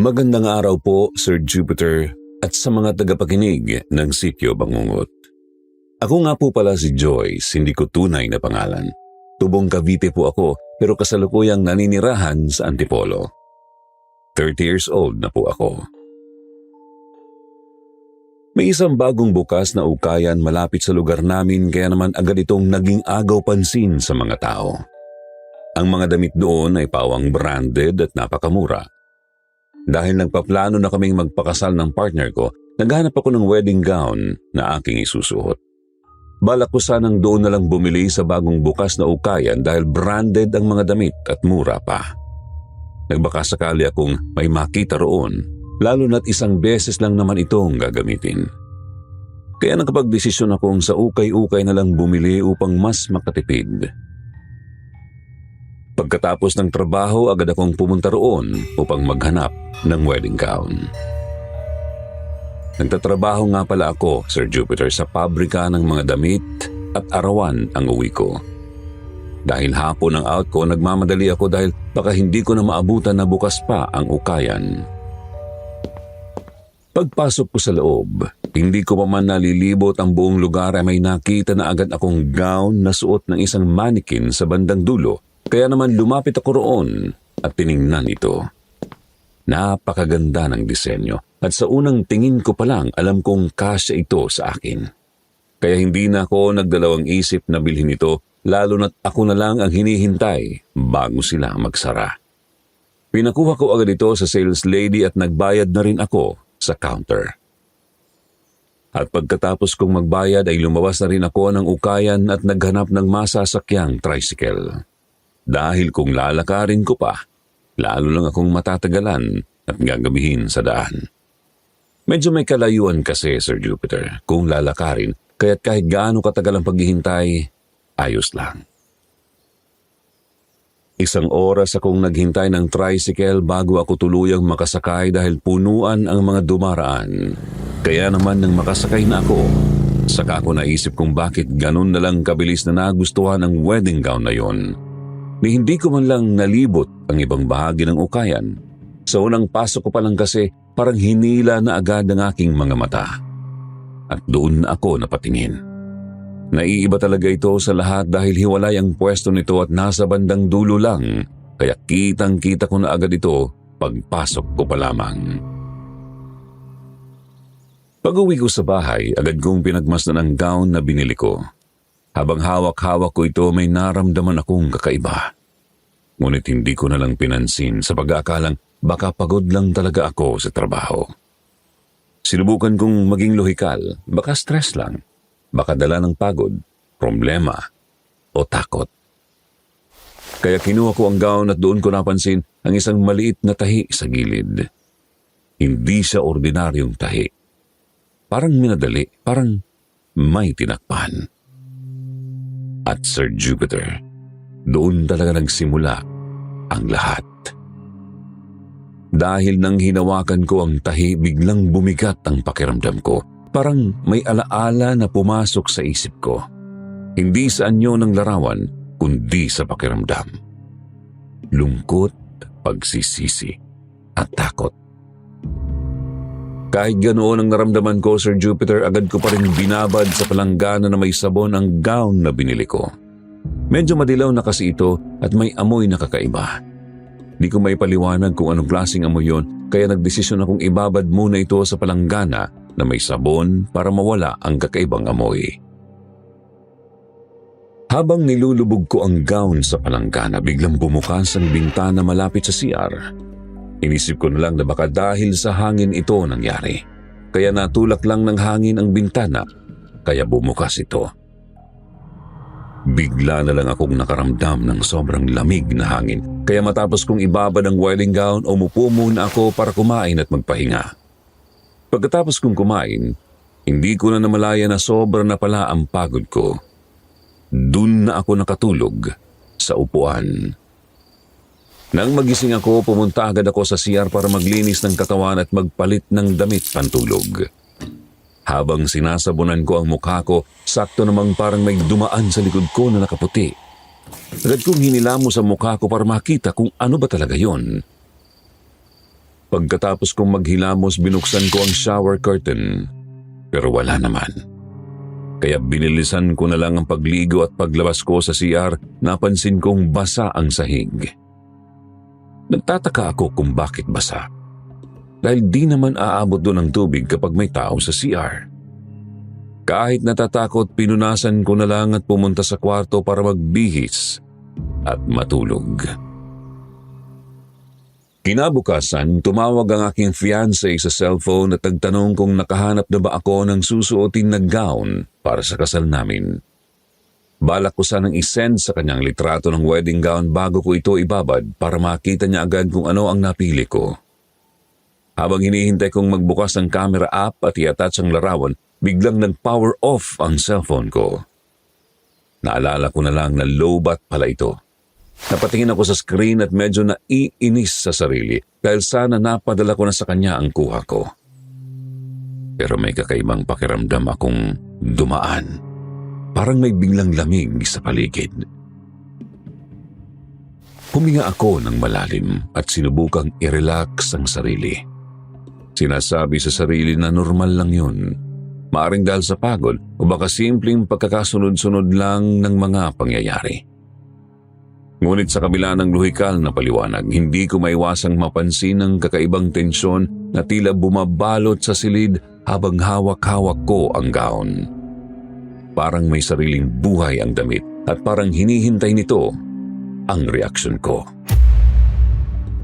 Magandang araw po, Sir Jupiter, at sa mga tagapakinig ng Sityo Bangungot. Ako nga po pala si Joyce, hindi ko tunay na pangalan. Tubong Cavite po ako, pero kasalukuyang naninirahan sa Antipolo. 30 years old na po ako. May isang bagong bukas na ukayan malapit sa lugar namin, kaya naman agad itong naging agaw pansin sa mga tao. Ang mga damit doon ay pawang branded at napakamura. Dahil nagpaplano na kaming magpakasal ng partner ko, naghanap ako ng wedding gown na aking isusuot. Balak ko sanang doon na lang bumili sa bagong bukas na ukayan dahil branded ang mga damit at mura pa. Nagbaka sakali akong may makita roon, lalo na't isang beses lang naman itong gagamitin. Kaya nakapagdesisyon akong sa ukay-ukay na lang bumili upang mas makatipid. Pagkatapos ng trabaho, agad akong pumunta roon upang maghanap ng wedding gown. Nagtatrabaho nga pala ako, Sir Jupiter, sa pabrika ng mga damit at arawan ang uwi ko. Dahil hapon ang out ko, nagmamadali ako dahil baka hindi ko na maabutan na bukas pa ang ukayan. Pagpasok ko sa loob, hindi ko pa man nalilibot ang buong lugar ay may nakita na agad akong gown na suot ng isang mannequin sa bandang dulo. Kaya naman lumapit ako roon at tiningnan ito. Napakaganda ng disenyo at sa unang tingin ko pa lang alam kong kasya ito sa akin. Kaya hindi na ako nagdalawang isip na bilhin ito, lalo na't ako na lang ang hinihintay bago sila magsara. Pinakuha ko agad ito sa sales lady at nagbayad na rin ako sa counter. At pagkatapos kong magbayad ay lumabas na rin ako ng ukayan at naghanap ng masasakyang tricycle. Dahil kung lalakarin ko pa, lalo lang akong matatagalan at gagabihin sa daan. Medyo may kalayuan kasi, Sir Jupiter, kung lalakarin, kaya't kahit gaano katagal ang paghihintay, ayos lang. Isang oras akong naghintay ng tricycle bago ako tuluyang makasakay dahil punuan ang mga dumaraan. Kaya naman nang makasakay na ako, saka ako naisip kung bakit ganun na lang kabilis na nagustuhan ang wedding gown na yon. Ni hindi ko man lang nalibot ang ibang bahagi ng ukayan. Sa unang pasok ko pa lang kasi parang hinila na agad ang aking mga mata. At doon na ako napatingin. Naiiba talaga ito sa lahat dahil hiwalay ang pwesto nito at nasa bandang dulo lang, kaya kitang-kita ko na agad ito pagpasok ko pa lamang. Pag-uwi ko sa bahay, agad kong pinagmasdan ang gown na binili ko. Habang hawak-hawak ko ito, may naramdaman akong kakaiba. Ngunit hindi ko na lang pinansin sa pag-aakalang baka pagod lang talaga ako sa trabaho. Sinubukan kong maging lohikal, baka stress lang, baka dala ng pagod, problema, o takot. Kaya kinuha ko ang gown at doon ko napansin ang isang maliit na tahi sa gilid. Hindi siya ordinaryong tahi. Parang minadali, parang may tinakpan. At Sir Jupiter, doon talaga nagsimula ang lahat. Dahil nang hinawakan ko ang tahi, biglang bumigat ang pakiramdam ko. Parang may alaala na pumasok sa isip ko. Hindi sa anyo ng larawan, kundi sa pakiramdam. Lungkot, pagsisisi, at takot. Kahit ganoon ang naramdaman ko, Sir Jupiter, agad ko pa rin binabad sa palanggana na may sabon ang gown na binili ko. Medyo madilaw na kasi ito at may amoy na kakaiba. Di ko may paliwanag kung anong klaseng amoy yon, kaya nagdesisyon akong ibabad muna ito sa palanggana na may sabon para mawala ang kakaibang amoy. Habang nilulubog ko ang gown sa palanggana, biglang bumukas ang bintana malapit sa CR. Inisip ko na lang na baka dahil sa hangin ito nangyari. Kaya natulak lang ng hangin ang bintana, kaya bumukas ito. Bigla na lang akong nakaramdam ng sobrang lamig na hangin. Kaya matapos kong ibabad ang wedding gown, umupo muna ako para kumain at magpahinga. Pagkatapos kong kumain, hindi ko na namalaya na sobra na pala ang pagod ko. Doon na ako nakatulog sa upuan. Nang magising ako, pumunta agad ako sa CR para maglinis ng katawan at magpalit ng damit pantulog. Habang sinasabunan ko ang mukha ko, sakto namang parang may dumaan sa likod ko na nakaputi. Agad kong hinilamos sa mukha ko para makita kung ano ba talaga yon. Pagkatapos kong maghilamos, binuksan ko ang shower curtain. Pero wala naman. Kaya binilisan ko na lang ang pagligo at paglabas ko sa CR, napansin kong basa ang sahig. Nagtataka ako kung bakit basa. Dahil di naman aabot doon ang tubig kapag may tao sa CR. Kahit natatakot, pinunasan ko na lang at pumunta sa kwarto para magbihis at matulog. Kinabukasan, tumawag ang aking fiancé sa cellphone at nagtanong kung nakahanap na ba ako ng susuotin na gown para sa kasal namin. Balak ko sanang isend sa kanyang litrato ng wedding gown bago ko ito ibabad para makita niya agad kung ano ang napili ko. Habang hinihintay kong magbukas ang camera app at i-attach ang larawan, biglang nag-power off ang cellphone ko. Naalala ko na lang na lowbat pala ito. Napatingin ako sa screen at medyo naiinis sa sarili dahil sana napadala ko na sa kanya ang kuha ko. Pero may kakaibang pakiramdam akong dumaan. Parang may biglang lamig sa paligid. Huminga ako ng malalim at sinubukang i-relax ang sarili. Sinasabi sa sarili na normal lang yun. Maaring dahil sa pagod o baka simpleng pagkakasunod-sunod lang ng mga pangyayari. Ngunit sa kabila ng luhikal na paliwanag, hindi ko maiwasang mapansin ang kakaibang tensyon na tila bumabalot sa silid habang hawak-hawak ko ang gown. Parang may sariling buhay ang damit at parang hinihintay nito ang reaksyon ko.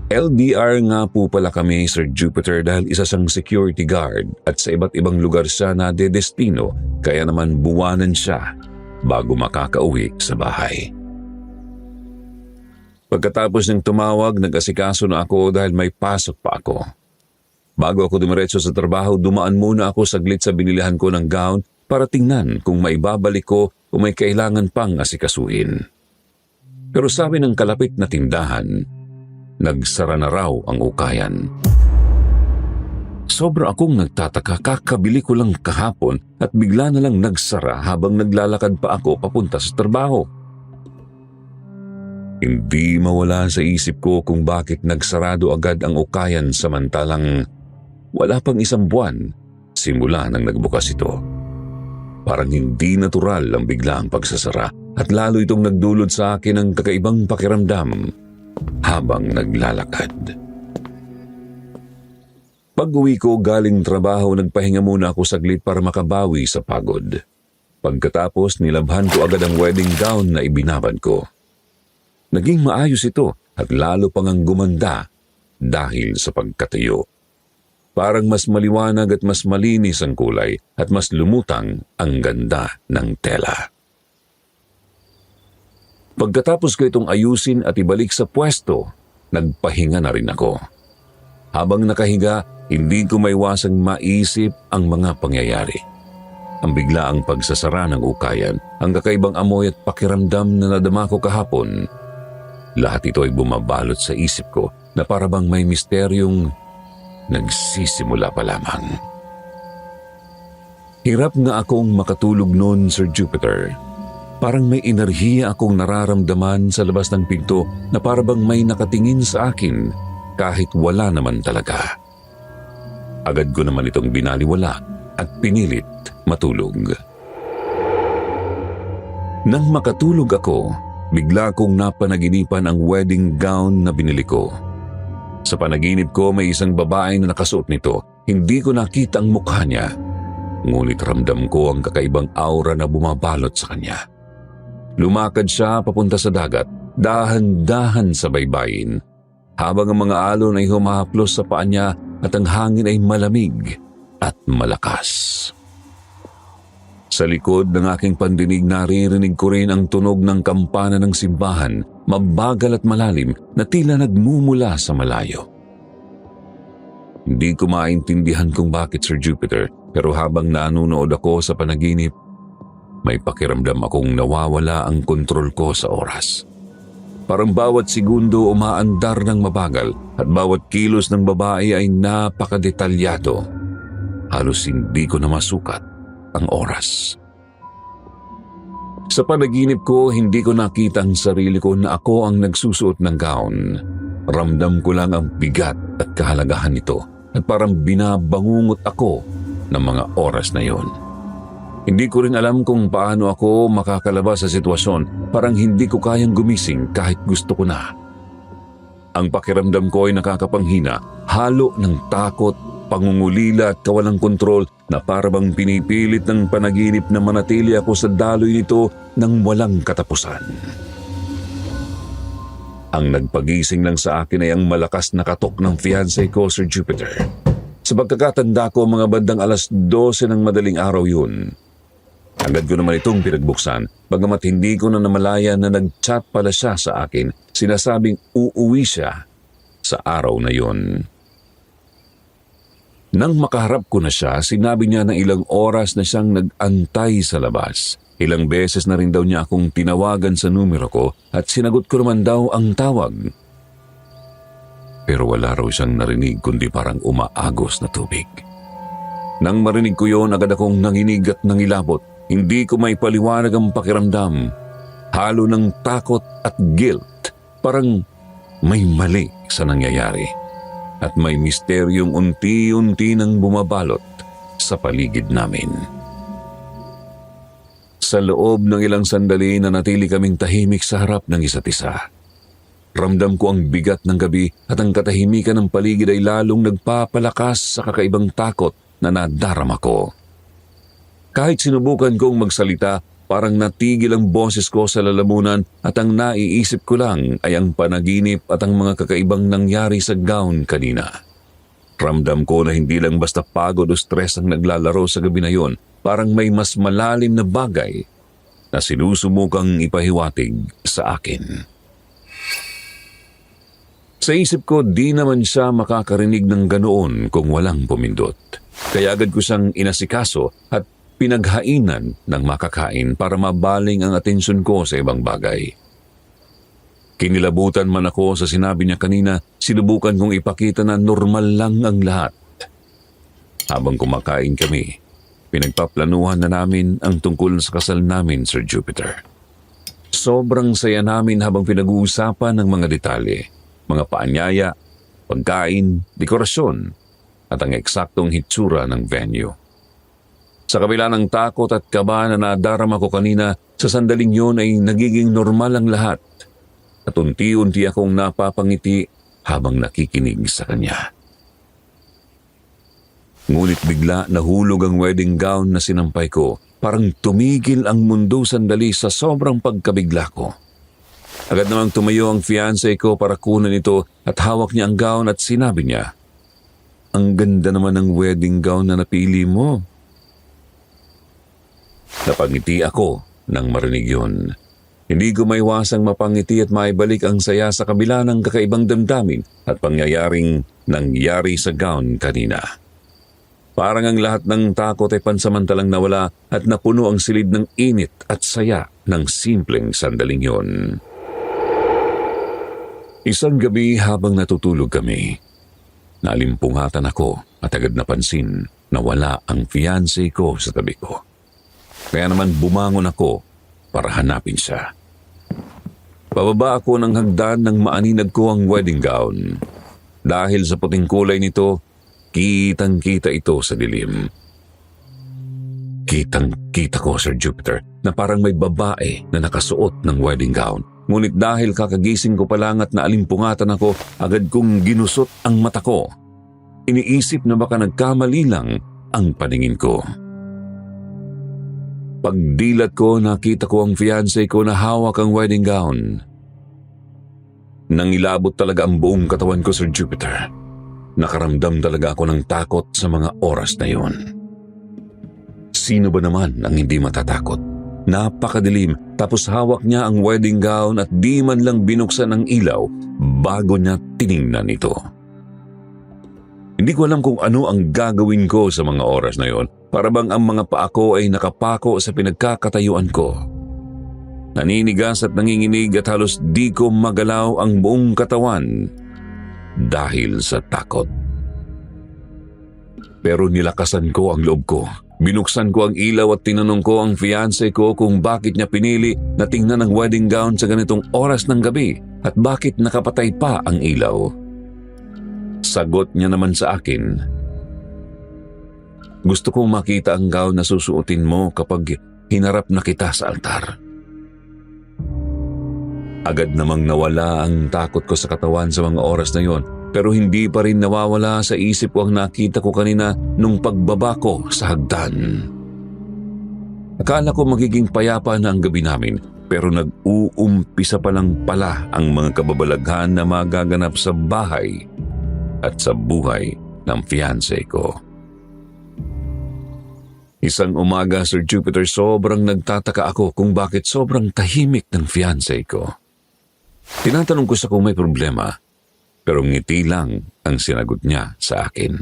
LDR nga po pala kami, Sir Jupiter, dahil isa siyang security guard at sa iba't ibang lugar siya na dedestino, kaya naman buwanan siya bago makakauwi sa bahay. Pagkatapos niyang tumawag, nag-asikaso na ako dahil may pasok pa ako. Bago ako dumiretso sa trabaho, dumaan muna ako saglit sa binilihan ko ng gown para tingnan kung maibabalik ko o may kailangan pang asikasuhin. Pero sabi ng kalapit na tindahan, nagsara na raw ang ukayan. Sobra akong nagtataka, kakabili ko lang kahapon at bigla na lang nagsara habang naglalakad pa ako papunta sa trabaho. Hindi mawala sa isip ko kung bakit nagsarado agad ang ukayan samantalang wala pang isang buwan simula nang nagbukas ito. Parang hindi natural ang biglaang pagsasara at lalo itong nagdulot sa akin ng kakaibang pakiramdam habang naglalakad. Pag-uwi ko galing trabaho, nagpahinga muna ako saglit para makabawi sa pagod. Pagkatapos, nilabhan ko agad ang wedding gown na ibinabad ko. Naging maayos ito at lalo pang ang gumanda dahil sa pagkatayo. Parang mas maliwanag at mas malinis ang kulay at mas lumutang ang ganda ng tela. Pagkatapos ko itong ayusin at ibalik sa pwesto, nagpahinga na rin ako. Habang nakahiga, hindi ko maiwasang maisip ang mga pangyayari. Ang biglaang pagsasara ng ukayan, ang kakaibang amoy at pakiramdam na nadama ko kahapon. Lahat ito ay bumabalot sa isip ko na parabang may misteryong nagsisimula pa lamang. Hirap nga akong makatulog noon, Sir Jupiter. Parang may enerhiya akong nararamdaman sa labas ng pinto na parabang may nakatingin sa akin kahit wala naman talaga. Agad ko naman itong binaliwala at pinilit matulog. Nang makatulog ako, bigla kong napanaginipan ang wedding gown na binili ko. Sa panaginip ko, may isang babae na nakasuot nito. Hindi ko nakita ang mukha niya, ngunit ramdam ko ang kakaibang aura na bumabalot sa kanya. Lumakad siya papunta sa dagat, dahan-dahan sa baybayin, habang ang mga alon ay humahaplos sa paa niya at ang hangin ay malamig at malakas. Sa likod ng aking pandinig, naririnig ko rin ang tunog ng kampana ng simbahan, mabagal at malalim na tila nagmumula sa malayo. Hindi ko maintindihan kung bakit, Sir Jupiter, pero habang nanunood ako sa panaginip, may pakiramdam akong nawawala ang kontrol ko sa oras. Parang bawat segundo umaandar ng mabagal at bawat kilos ng babae ay napakadetalyado. Halos hindi ko na masukat ang oras. Sa panaginip ko, hindi ko nakita ang sarili ko na ako ang nagsusuot ng gown. Ramdam ko lang ang bigat at kahalagahan nito at parang binabangungot ako ng mga oras na yon. Hindi ko rin alam kung paano ako makakalabas sa sitwasyon. Parang hindi ko kayang gumising kahit gusto ko na. Ang pakiramdam ko ay nakakapanghina, halo ng takot, pangungulila at kawalang kontrol na parabang pinipilit ng panaginip na manatili ako sa daloy nito ng walang katapusan. Ang nagpagising lang sa akin ay ang malakas na katok ng fiancé ko, Sir Jupiter. Sa pagkakatanda ko, mga bandang 12:00 ng madaling araw yun. Agad ko naman itong pinagbuksan, bagamat hindi ko na namalayan na nag-chat pala siya sa akin, sinasabing uuwi siya sa araw na yon. Nang makaharap ko na siya, sinabi niya na ilang oras na siyang nag-antay sa labas. Ilang beses na rin daw niya akong tinawagan sa numero ko at sinagot ko naman daw ang tawag. Pero wala raw siyang narinig kundi parang umaagos na tubig. Nang marinig ko yon, agad akong nanginig at nangilabot. Hindi ko may paliwanag ang pakiramdam. Halo ng takot at guilt. Parang may mali sa nangyayari. At may misteryong unti-unti nang bumabalot sa paligid namin. Sa loob ng ilang sandali nanatili kaming tahimik sa harap ng isa't isa. Ramdam ko ang bigat ng gabi at ang katahimikan ng paligid ay lalong nagpapalakas sa kakaibang takot na nadarama ko. Kahit sinubukan kong magsalita, parang natigil ang boses ko sa lalamunan at ang naiisip ko lang ay ang panaginip at ang mga kakaibang nangyari sa gown kanina. Ramdam ko na hindi lang basta pagod o stress ang naglalaro sa gabi na yon, parang may mas malalim na bagay na sinusumukang ipahiwatig sa akin. Sa isip ko, di naman siya makakarinig ng ganoon kung walang pumindot. Kaya agad ko siyang inasikaso at pinaghainan ng makakain para mabaling ang atensyon ko sa ibang bagay. Kinilabutan man ako sa sinabi niya kanina, sinubukan kong ipakita na normal lang ang lahat. Habang kumakain kami, pinagpaplanuhan na namin ang tungkol sa kasal namin, Sir Jupiter. Sobrang saya namin habang pinag-uusapan ng mga detalye, mga paanyaya, pagkain, dekorasyon, at ang eksaktong hitsura ng venue. Sa kabila ng takot at kaba na nadarama ko kanina, sa sandaling yun ay nagiging normal ang lahat at unti-unti akong napapangiti habang nakikinig sa kanya. Ngunit bigla nahulog ang wedding gown na sinampay ko. Parang tumigil ang mundo sandali sa sobrang pagkabigla ko. Agad namang tumayo ang fiancé ko para kunan ito at hawak niya ang gown at sinabi niya, "Ang ganda naman ng wedding gown na napili mo." Napangiti ako nang marinig yun. Hindi ko maiwasang mapangiti at maibalik ang saya sa kabila ng kakaibang damdamin at pangyayaring nangyari sa gown kanina. Parang ang lahat ng takot ay pansamantalang nawala at napuno ang silid ng init at saya ng simpleng sandaling yun. Isang gabi habang natutulog kami, nalimpungatan ako at agad napansin na wala ang fiancé ko sa tabi ko. Kaya naman bumangon ako para hanapin siya. Pababa ako ng hagdan nang maaninag ko ang wedding gown. Dahil sa puting kulay nito, kitang-kita ito sa dilim. Kitang-kita ko, Sir Jupiter, na parang may babae na nakasuot ng wedding gown. Ngunit dahil kakagising ko pa lang at naalimpungatan ako, agad kong ginusot ang mata ko. Iniisip na baka nagkamali lang ang paningin ko. Pagdilat ko, nakita ko ang fiancé ko na hawak ang wedding gown. Nangilabot talaga ang buong katawan ko, Sir Jupiter. Nakaramdam talaga ako ng takot sa mga oras na yon. Sino ba naman ang hindi matatakot? Napakadilim, tapos hawak niya ang wedding gown at di man lang binuksan ang ilaw bago niya tiningnan ito. Hindi ko alam kung ano ang gagawin ko sa mga oras na yon. Para bang ang mga paa ko ay nakapako sa pinagkakatayuan ko. Naninigas at nanginginig at halos di ko magalaw ang buong katawan dahil sa takot. Pero nilakasan ko ang loob ko. Binuksan ko ang ilaw at tinanong ko ang fiancé ko kung bakit niya pinili na tingnan ang wedding gown sa ganitong oras ng gabi at bakit nakapatay pa ang ilaw. Sagot niya naman sa akin, "Gusto kong makita ang gown na susuotin mo kapag hinarap na kita sa altar." Agad namang nawala ang takot ko sa katawan sa mga oras na yon, pero hindi pa rin nawawala sa isip ko ang nakita ko kanina nung pagbaba ko sa hagdan. Akala ko magiging payapa na ang gabi namin, pero nag-uumpisa pa lang pala ang mga kababalaghan na magaganap sa bahay at sa buhay ng fiancé ko. Isang umaga, Sir Jupiter, sobrang nagtataka ako kung bakit sobrang tahimik ng fiancé ko. Tinatanong ko siya kung may problema, pero ngiti lang ang sinagot niya sa akin.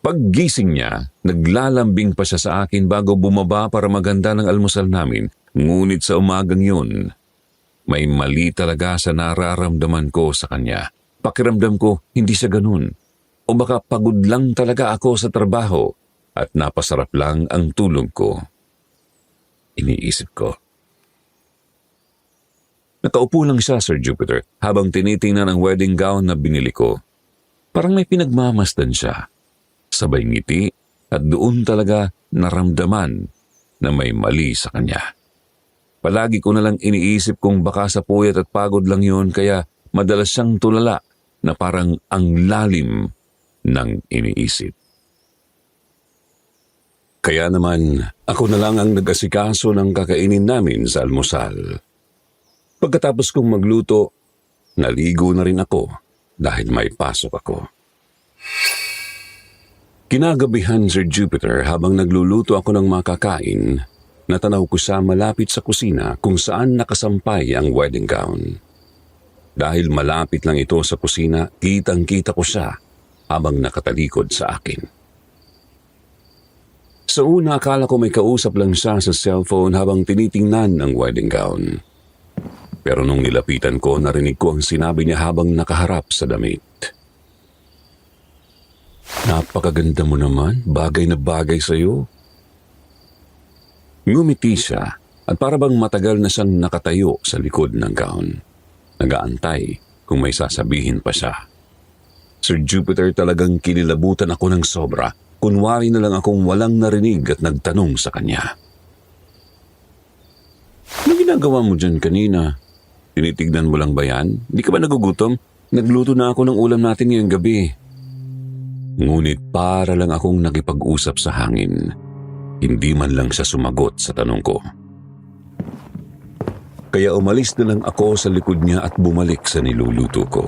Paggising niya, naglalambing pa siya sa akin bago bumaba para maganda ng almusal namin, ngunit sa umagang yun, may mali talaga sa nararamdaman ko sa kanya. Pakiramdam ko hindi siya ganun, o baka pagod lang talaga ako sa trabaho at napasarap lang ang tulog ko. Iniisip ko. Nakaupo lang siya, Sir Jupiter, habang tinitingnan ang wedding gown na binili ko. Parang may pinagmamasdan siya. Sabay ngiti at doon talaga naramdaman na may mali sa kanya. Palagi ko nalang iniisip kung baka sa puyat at pagod lang yun kaya madalas siyang tulala na parang ang lalim ng iniisip. Kaya naman ako na lang ang nag-asikaso ng kakainin namin sa almusal. Pagkatapos kong magluto, naligo na rin ako dahil may pasok ako. Kinagabihan, Sir Jupiter, habang nagluluto ako ng makakain, natanaw ko siya malapit sa kusina kung saan nakasampay ang wedding gown. Dahil malapit lang ito sa kusina, kitang-kita ko siya habang nakatalikod sa akin. Sa una, akala ko may kausap lang siya sa cellphone habang tinitingnan ang wedding gown. Pero nung nilapitan ko, narinig ko ang sinabi niya habang nakaharap sa damit. "Napakaganda mo naman, bagay na bagay sa'yo." Ngumiti siya at parabang matagal na siyang nakatayo sa likod ng gown. Nagaantay kung may sasabihin pa siya. Sir Jupiter, talagang kinilabutan ako ng sobra. Kunwari na lang akong walang narinig at nagtanong sa kanya. "Ano ginagawa mo dyan kanina? Tinitignan mo lang ba yan? Di ka ba nagugutom? Nagluto na ako ng ulam natin ngayong gabi." Ngunit para lang akong nakipag-usap sa hangin. Hindi man lang siya sumagot sa tanong ko. Kaya umalis na lang ako sa likod niya at bumalik sa niluluto ko.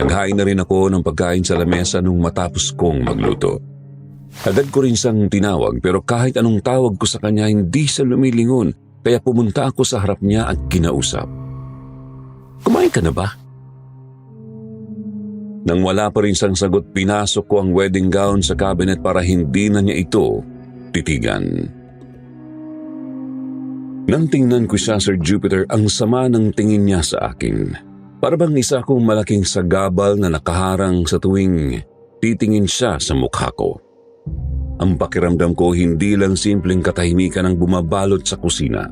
Naghain na rin ako ng pagkain sa lamesa nung matapos kong magluto. Agad ko rin siyang tinawag pero kahit anong tawag ko sa kanya hindi siya lumilingon kaya pumunta ako sa harap niya at kinausap. "Kumain ka na ba?" Nang wala pa rin siyang sagot, pinasok ko ang wedding gown sa cabinet para hindi na niya ito titigan. Nang tingnan ko siya, Sir Jupiter, ang sama ng tingin niya sa akin. Para bang isa akong malaking sagabal na nakaharang sa tuwing titingin siya sa mukha ko. Ang pakiramdam ko hindi lang simpleng katahimikan ang bumabalot sa kusina.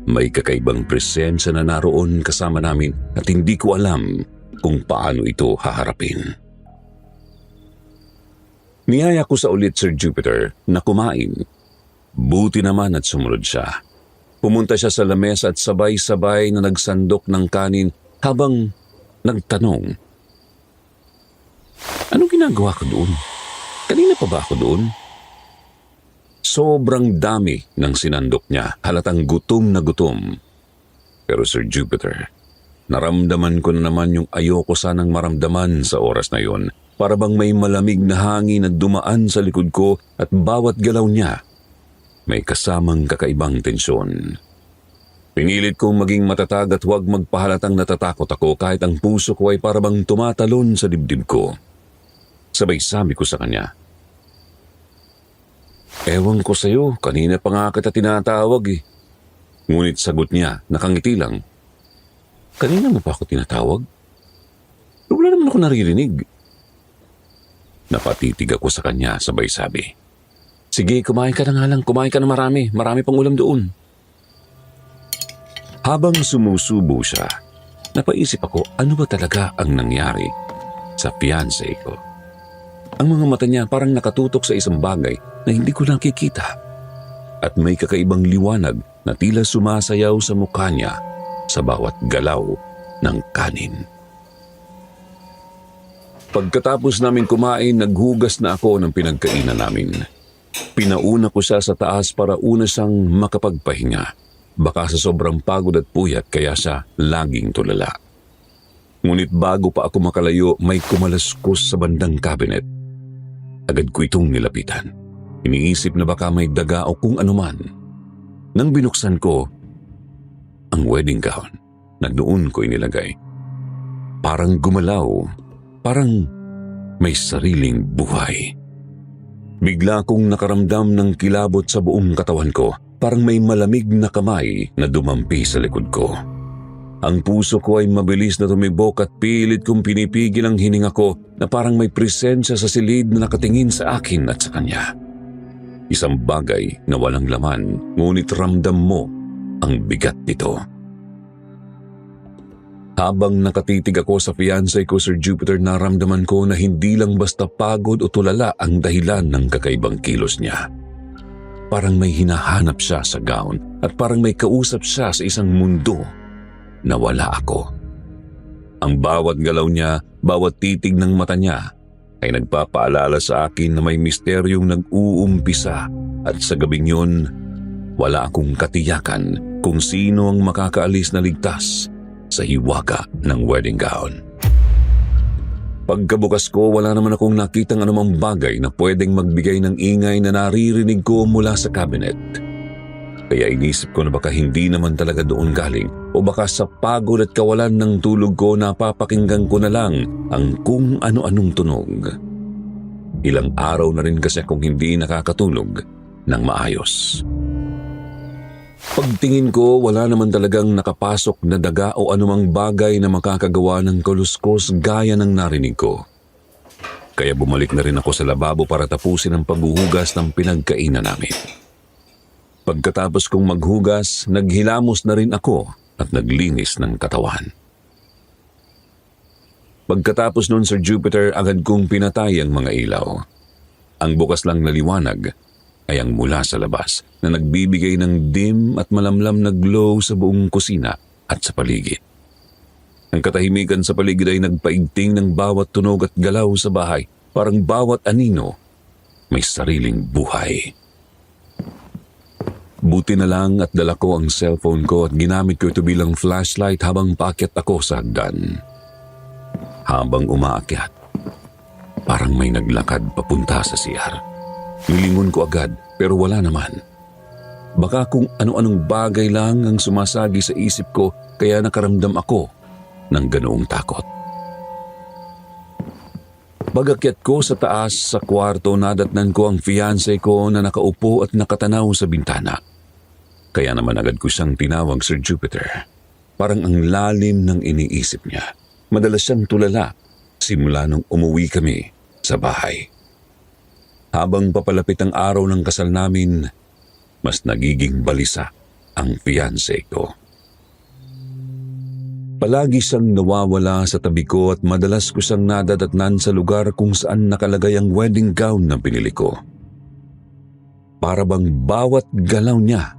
May kakaibang presensya na naroon kasama namin at hindi ko alam kung paano ito haharapin. Niyaya ko sa ulit, Sir Jupiter, na kumain. Buti naman at sumunod siya. Pumunta siya sa lamesa at sabay-sabay na nagsandok ng kanin habang nagtanong, "Anong ginagawa ko doon? Kanina pa ba ako doon?" Sobrang dami ng sinandok niya, halatang gutom na gutom. Pero Sir Jupiter, naramdaman ko na naman yung ayoko sanang maramdaman sa oras na yon. Para bang may malamig na hangin na dumaan sa likod ko at bawat galaw niya may kasamang kakaibang tensyon. Pinilit kong maging matatag at huwag magpahalatang natatakot ako kahit ang puso ko ay parabang tumatalon sa dibdib ko. Sabay sabi ko sa kanya, "Ewan ko sa'yo, kanina pa nga kita tinatawag eh." Ngunit sagot niya, nakangiti lang, "Kanina mo pa ako tinatawag? Wala naman ako naririnig." Napatitig ako sa kanya sabay sabi, "Sige, kumain ka na nga lang. Kumain ka na marami. Marami pang ulam doon." Habang sumusubo siya, napaisip ako ano ba talaga ang nangyari sa fiancé ko. Ang mga mata niya parang nakatutok sa isang bagay na hindi ko nakikita. At may kakaibang liwanag na tila sumasayaw sa mukha niya sa bawat galaw ng kanin. Pagkatapos namin kumain, naghugas na ako ng pinagkainan namin. Pinauna ko siya sa taas para una siyang makapagpahinga. Baka sa sobrang pagod at puyat kaya siya laging tulala. Ngunit bago pa ako makalayo, may kumalaskos sa bandang cabinet. Agad ko itong nilapitan. Iniisip na baka may daga o kung anuman. Nang binuksan ko, ang wedding gown na doon ko inilagay. Parang gumalaw, parang may sariling buhay. Bigla kong nakaramdam ng kilabot sa buong katawan ko, parang may malamig na kamay na dumampi sa likod ko. Ang puso ko ay mabilis na tumibok at pilit kong pinipigil ang hininga ko na parang may presensya sa silid na nakatingin sa akin at sa kanya. Isang bagay na walang laman, ngunit ramdam mo ang bigat nito. Habang nakatitig ako sa fiancé ko, Sir Jupiter, naramdaman ko na hindi lang basta pagod o tulala ang dahilan ng kakaibang kilos niya. Parang may hinahanap siya sa gown at parang may kausap siya sa isang mundo na wala ako. Ang bawat galaw niya, bawat titig ng mata niya ay nagpapaalala sa akin na may misteryong nag-uumpisa at sa gabing yun, wala akong katiyakan kung sino ang makakaalis na ligtas sa hiwaga ng wedding gown. Pagkabukas ko, wala naman akong nakitang anumang bagay na pwedeng magbigay ng ingay na naririnig ko mula sa cabinet. Kaya inisip ko na baka hindi naman talaga doon galing o baka sa pagod at kawalan ng tulog ko napapakinggan ko na lang ang kung ano-anong tunog. Ilang araw na rin kasi akong hindi nakakatulog ng maayos. Pagtingin ko, wala naman talagang nakapasok na daga o anumang bagay na makakagawa ng kaluskos gaya ng narinig ko. Kaya bumalik na rin ako sa lababo para tapusin ang paghuhugas ng pinagkainan namin. Pagkatapos kong maghugas, naghilamos na rin ako at naglinis ng katawan. Pagkatapos nun, Sir Jupiter, agad kong pinatay ang mga ilaw. Ang bukas lang na liwanag ay ang mula sa labas na nagbibigay ng dim at malamlam na glow sa buong kusina at sa paligid. Ang katahimikan sa paligid ay nagpaigting ng bawat tunog at galaw sa bahay, parang bawat anino may sariling buhay. Buti na lang at dala ko ang cellphone ko at ginamit ko ito bilang flashlight habang paakyat ako sa hagdan. Habang umaakyat, parang may naglakad papunta sa CR. Nilingon ko agad pero wala naman. Baka kung ano-anong bagay lang ang sumasagi sa isip ko kaya nakaramdam ako ng ganoong takot. Pag-akyat ko sa taas sa kwarto, nadatnan ko ang fiancé ko na nakaupo at nakatanaw sa bintana. Kaya naman agad ko siyang tinawag, Sir Jupiter. Parang ang lalim ng iniisip niya. Madalas siyang tulala simula nung umuwi kami sa bahay. Habang papalapit ang araw ng kasal namin, mas nagiging balisa ang fiancé ko. Palagi siyang nawawala sa tabi ko at madalas ko siyang nadadatnan sa lugar kung saan nakalagay ang wedding gown na pinili ko. Para bang bawat galaw niya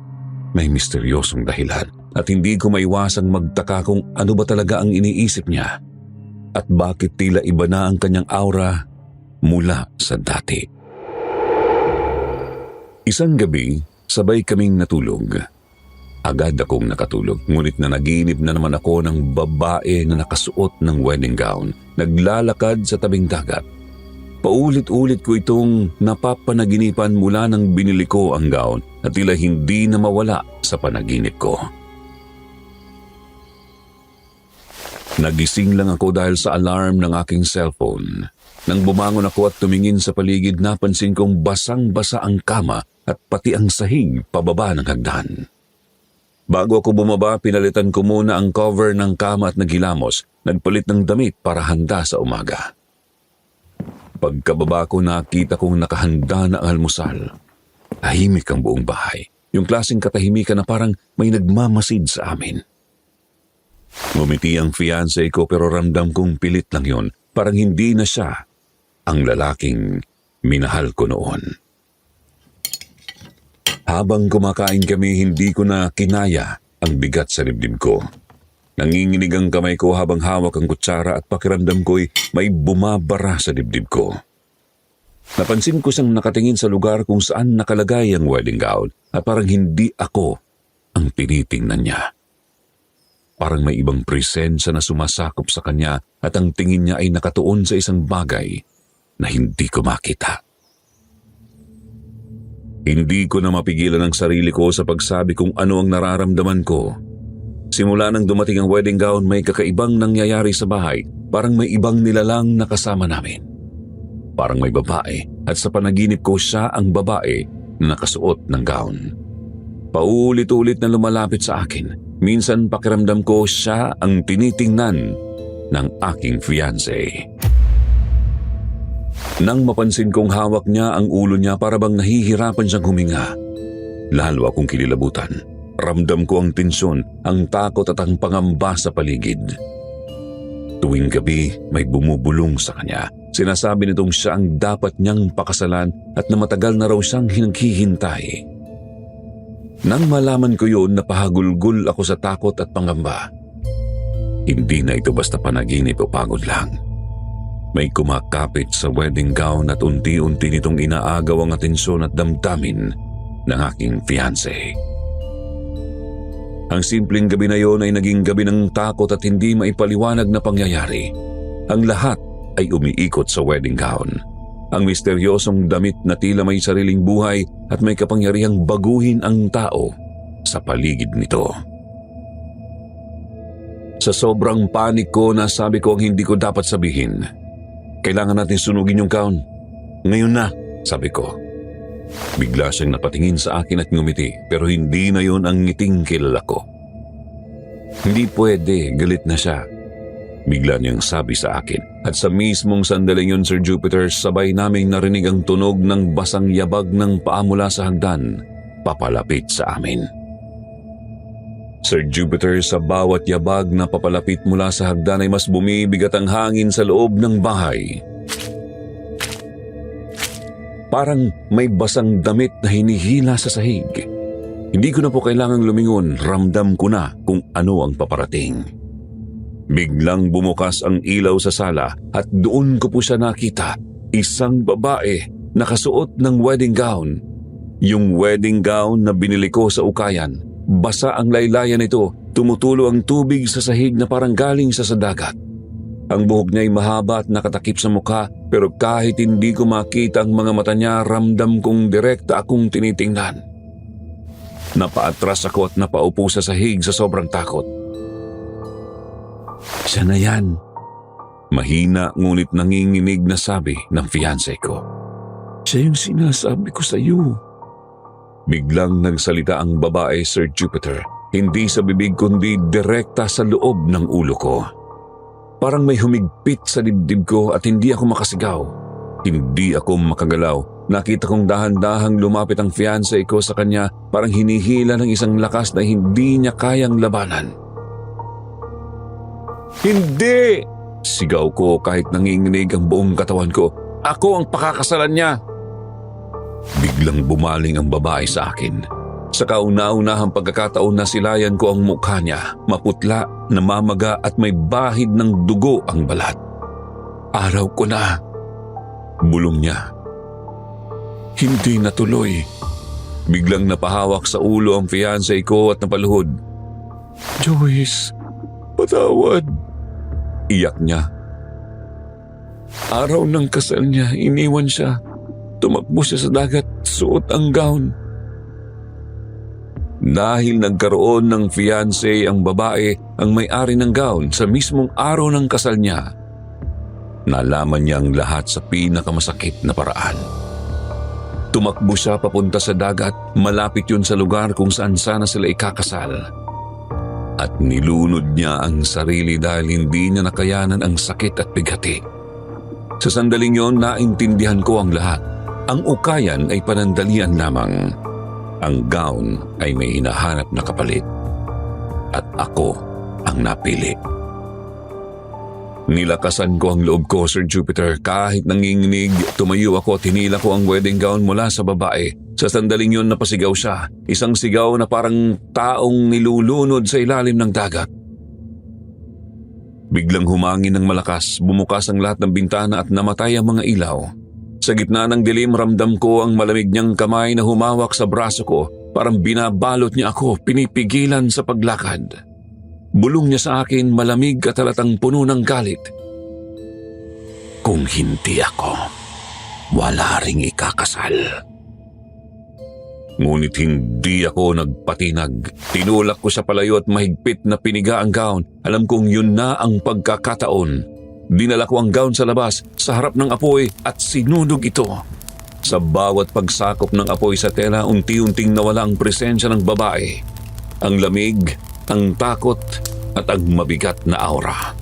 may misteryosong dahilan at hindi ko maiwasang magtaka kung ano ba talaga ang iniisip niya at bakit tila iba na ang kanyang aura mula sa dati. Isang gabi, sabay kaming natulog. Agad akong nakatulog, ngunit nanaginip na naman ako ng babae na nakasuot ng wedding gown, naglalakad sa tabing dagat. Paulit-ulit ko itong napapanaginipan mula nang binili ko ang gown at tila hindi na mawala sa panaginip ko. Nagising lang ako dahil sa alarm ng aking cellphone. Nang bumangon ako at tumingin sa paligid, napansin kong basang-basa ang kama at pati ang sahig pababa ng hagdan. Bago ako bumaba, pinalitan ko muna ang cover ng kama at naghilamos, nagpalit ng damit para handa sa umaga. Pagkababa ko nakita kong nakahanda na ang almusal. Tahimik ang buong bahay. Yung klaseng katahimikan na parang may nagmamasid sa amin. Ngumiti ang fiancé ko pero ramdam kong pilit lang yon. Parang hindi na siya ang lalaking minahal ko noon. Habang kumakain kami, hindi ko na kinaya ang bigat sa dibdib ko. Nanginginig ang kamay ko habang hawak ang kutsara at pakiramdam ko'y may bumabara sa dibdib ko. Napansin ko siyang nakatingin sa lugar kung saan nakalagay ang wedding gown at parang hindi ako ang tinitingnan niya. Parang may ibang presensya na sumasakop sa kanya at ang tingin niya ay nakatuon sa isang bagay na hindi ko makita. Hindi ko na mapigilan ang sarili ko sa pagsabi kung ano ang nararamdaman ko. Simula nang dumating ang wedding gown, may kakaibang nangyayari sa bahay. Parang may ibang nilalang na kasama namin. Parang may babae at sa panaginip ko siya ang babae na nakasuot ng gown. Paulit-ulit na lumalapit sa akin. Minsan pakiramdam ko siya ang tinitingnan ng aking fiancé. Nang mapansin kong hawak niya ang ulo niya para bang nahihirapan siyang huminga. Lalo akong kinilabutan. Ramdam ko ang tensyon, ang takot at ang pangamba sa paligid. Tuwing gabi may bumubulong sa kanya. Sinasabi nitong siya ang dapat niyang pakasalan at na matagal na raw siyang hinaghihintay. Nang malaman ko yun, napahagulgul ako sa takot at pangamba. Hindi na ito basta panaginip o pagod lang. May kumakapit sa wedding gown at unti-unti nitong inaagaw ang atensyon at damdamin ng aking fiancé. Ang simpleng gabi na yon ay naging gabi ng takot at hindi maipaliwanag na pangyayari. Ang lahat ay umiikot sa wedding gown. Ang misteryosong damit na tila may sariling buhay at may kapangyarihang baguhin ang tao sa paligid nito. Sa sobrang panik ko, nasabi ko ang hindi ko dapat sabihin. Kailangan natin sunugin yung gown. Ngayon na, sabi ko. Bigla siyang napatingin sa akin at ngumiti, pero hindi na yon ang ngiting kilala ko. Hindi pwede, galit na siya. Bigla niyang sabi sa akin, at sa mismong sandaling yun, Sir Jupiter, sabay naming narinig ang tunog ng basang yabag ng paa mula sa hagdan, papalapit sa amin. Sir Jupiter, sa bawat yabag na papalapit mula sa hagdan ay mas bumibigat ang hangin sa loob ng bahay. Parang may basang damit na hinihila sa sahig. Hindi ko na po kailangang lumingon, ramdam ko na kung ano ang paparating. Biglang bumukas ang ilaw sa sala at doon ko po siya nakita, isang babae nakasuot ng wedding gown. Yung wedding gown na binili ko sa ukayan, basa ang laylayan nito, tumutulo ang tubig sa sahig na parang galing sa dagat. Ang buhok niya ay mahaba at nakatakip sa mukha, pero kahit hindi ko makita ang mga mata niya, ramdam kong direkta akong tinitingnan. Napaatras ako at napaupo sa sahig sa sobrang takot. Siya na yan. Mahina ngunit nanginginig na sabi ng fiancé ko. Siya yung sinasabi ko sa iyo. Biglang nagsalita ang babae, Sir Jupiter. Hindi sa bibig kundi direkta sa loob ng ulo ko. Parang may humigpit sa dibdib ko at hindi ako makasigaw. Hindi ako makagalaw. Nakita kong dahan-dahang lumapit ang fiancé ko sa kanya, parang hinihila ng isang lakas na hindi niya kayang labanan. Hindi! Sigaw ko kahit nanginginig ang buong katawan ko. Ako ang pakakasalan niya! Biglang bumaling ang babae sa akin. Sa kauna-unahang pagkakataon na silayan ko ang mukha niya, maputla, namamaga at may bahid ng dugo ang balat. Araw ko na. Bulong niya. Hindi natuloy. Biglang napahawak sa ulo ang fiancé ko at napaluhod. Joyce, patawad. Iyak niya. Araw ng kasal niya, iniwan siya. Tumakbo siya sa dagat, suot ang gown. Dahil nagkaroon ng fiancé ang babae ang may-ari ng gown sa mismong araw ng kasal niya, nalaman niya ang lahat sa pinakamasakit na paraan. Tumakbo siya papunta sa dagat, malapit yun sa lugar kung saan sana sila ikakasal. At nilunod niya ang sarili dahil hindi niya nakayanan ang sakit at bighati. Sa sandaling yon, naintindihan ko ang lahat. Ang ukayan ay panandalian lamang. Ang gown ay may hinahanap na kapalit. At ako ang napili. Nilakasan ko ang loob ko, Sir Jupiter. Kahit nanginginig, tumayo ako at hinila ko ang wedding gown mula sa babae. Sa sandaling yon, napasigaw siya. Isang sigaw na parang taong nilulunod sa ilalim ng dagat. Biglang humangin ng malakas, bumukas ang lahat ng bintana at namatay ang mga ilaw. Sa gitna ng dilim, ramdam ko ang malamig niyang kamay na humawak sa braso ko. Parang binabalot niya ako, pinipigilan sa paglakad. Bulong niya sa akin, malamig at halatang puno ng galit. Kung hindi ako, wala ring ikakasal. Ngunit hindi ako nagpatinag. Tinulak ko sa palayo at mahigpit na piniga ang gown. Alam kong yun na ang pagkakataon. Dinala ko ang gown sa labas, sa harap ng apoy at sinunog ito. Sa bawat pagsakop ng apoy sa tela, unti-unting nawala ang presensya ng babae. Ang lamig, ang takot at ang mabigat na aura.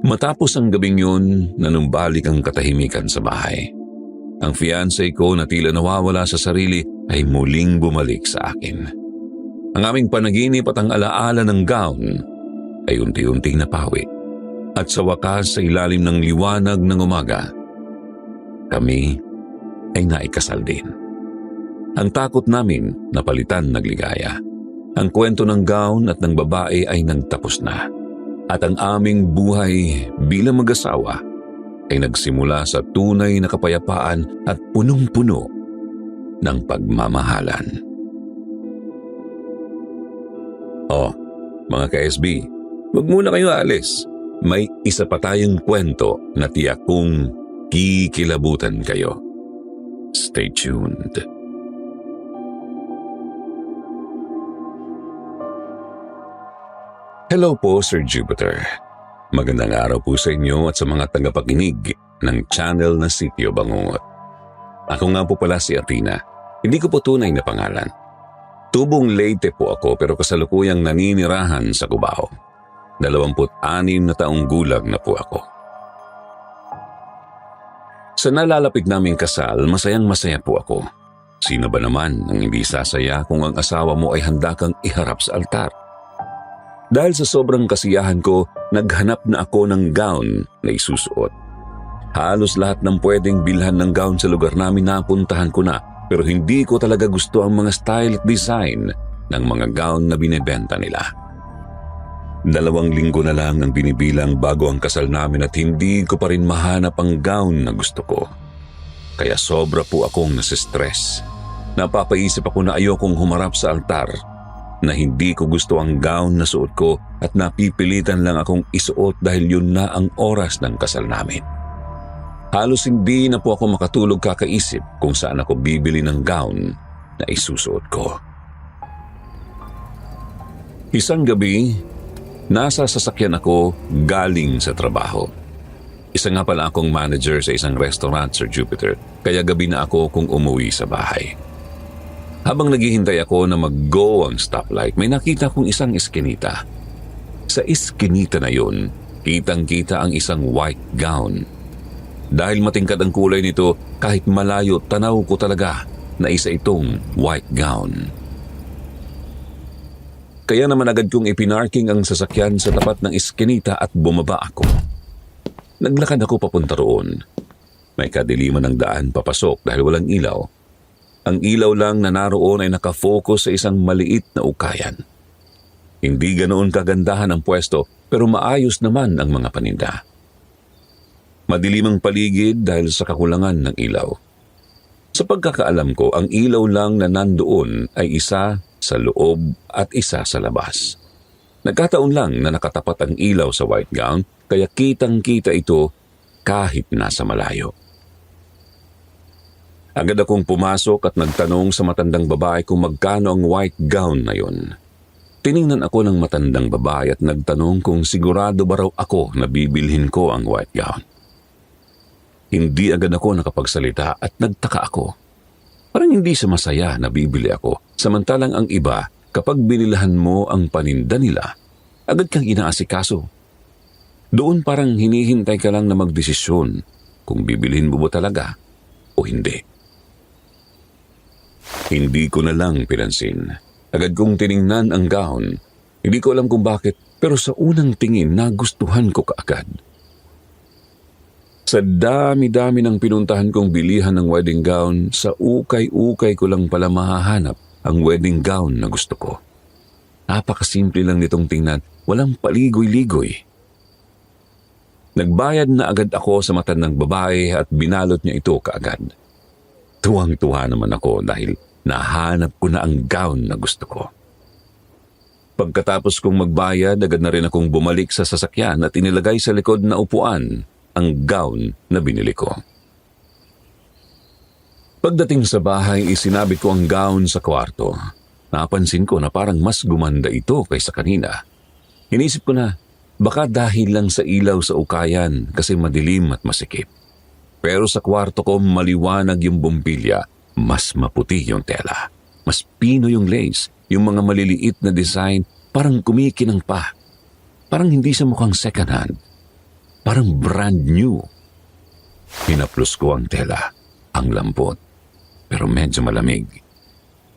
Matapos ang gabing yun, nanumbalik ang katahimikan sa bahay. Ang fiancé ko na tila nawawala sa sarili ay muling bumalik sa akin. Ang aming panaginip at ang alaala ng gown ay unti-unting napawi. At sa wakas, sa ilalim ng liwanag ng umaga, kami ay naikasal din. Ang takot namin napalitan nagligaya. Ang kwento ng gown at ng babae ay nagtapos na. At ang aming buhay bilang mag-asawa ay nagsimula sa tunay na kapayapaan at punong-puno ng pagmamahalan. Mga ka-SB, wag muna kayo alis. May isa pa tayong kwento na tiyak kong kikilabutan kayo. Stay tuned. Hello po, Sir Jupiter. Magandang araw po sa inyo at sa mga tagapakinig ng channel na Sitio Bangungot. Ako nga po pala si Athena. Hindi ko po tunay na pangalan. Tubong Leyte po ako pero kasalukuyang naninirahan sa Cubao. 26 na taong gulang na po ako. Sa nalalapit naming kasal, masayang-masaya po ako. Sino ba naman ang hindi sasaya kung ang asawa mo ay handa kang iharap sa altar? Dahil sa sobrang kasiyahan ko, naghanap na ako ng gown na isusuot. Halos lahat ng pwedeng bilhan ng gown sa lugar namin napuntahan ko na, pero hindi ko talaga gusto ang mga style at design ng mga gown na binebenta nila. 2 linggo na lang ang binibilang bago ang kasal namin at hindi ko pa rin mahanap ang gown na gusto ko. Kaya sobra po akong nasistress. Napapaisip ako na ayokong humarap sa altar, na hindi ko gusto ang gown na suot ko at napipilitan lang akong isuot dahil yun na ang oras ng kasal namin. Halos hindi na po ako makatulog kakaisip kung saan ako bibili ng gown na isusuot ko. Isang gabi, nasa sasakyan ako galing sa trabaho. Isa nga pala akong manager sa isang restaurant, Sir Jupiter, kaya gabi na ako kung umuwi sa bahay. Habang naghihintay ako na mag-go ang stoplight, may nakita kong isang eskinita. Sa eskinita na yun, kitang-kita ang isang white gown. Dahil matingkad ang kulay nito, kahit malayo, tanaw ko talaga na isa itong white gown. Kaya naman agad kong ipinarking ang sasakyan sa tapat ng eskinita at bumaba ako. Naglakad ako papunta roon. May kadiliman ng daan papasok dahil walang ilaw. Ang ilaw lang na naroon ay nakafocus sa isang maliit na ukayan. Hindi ganoon kagandahan ang pwesto pero maayos naman ang mga paninda. Madilim ang paligid dahil sa kakulangan ng ilaw. Sa pagkakaalam ko, ang ilaw lang na nandoon ay isa sa loob at isa sa labas. Nagkataon lang na nakatapat ang ilaw sa white gown kaya kitang-kita ito kahit nasa malayo. Agad akong pumasok at nagtanong sa matandang babae kung magkano ang white gown na yun. Tiningnan ako ng matandang babae at nagtanong kung sigurado ba raw ako na bibilhin ko ang white gown. Hindi agad ako nakapagsalita at nagtaka ako. Parang hindi siya masaya na bibili ako. Samantalang ang iba, kapag binilahan mo ang paninda nila, agad kang inaasikaso. Doon parang hinihintay ka lang na magdesisyon kung bibilhin mo ba talaga o hindi. Hindi ko na lang pinansin. Agad kong tiningnan ang gown. Hindi ko alam kung bakit, pero sa unang tingin nagustuhan ko kaagad. Sa dami-dami ng pinuntahan kong bilihan ng wedding gown, sa ukay-ukay ko lang pala mahahanap ang wedding gown na gusto ko. Napakasimple lang nitong tingnan, walang paligoy-ligoy. Nagbayad na agad ako sa mata ng babae at binalot niya ito kaagad. Tuwang-tuwa naman ako dahil nahanap ko na ang gown na gusto ko. Pagkatapos kong magbayad, agad na rin akong bumalik sa sasakyan at inilagay sa likod na upuan ang gown na binili ko. Pagdating sa bahay, isinabit ko ang gown sa kwarto. Napansin ko na parang mas gumanda ito kaysa kanina. Inisip ko na baka dahil lang sa ilaw sa ukayan kasi madilim at masikip. Pero sa kwarto ko maliwanag yung bumbilya, mas maputi yung tela. Mas pino yung lace, yung mga maliliit na design parang kumikinang pa. Parang hindi siya mukhang second hand. Parang brand new. Hinaplos ko ang tela, ang lambot, pero medyo malamig.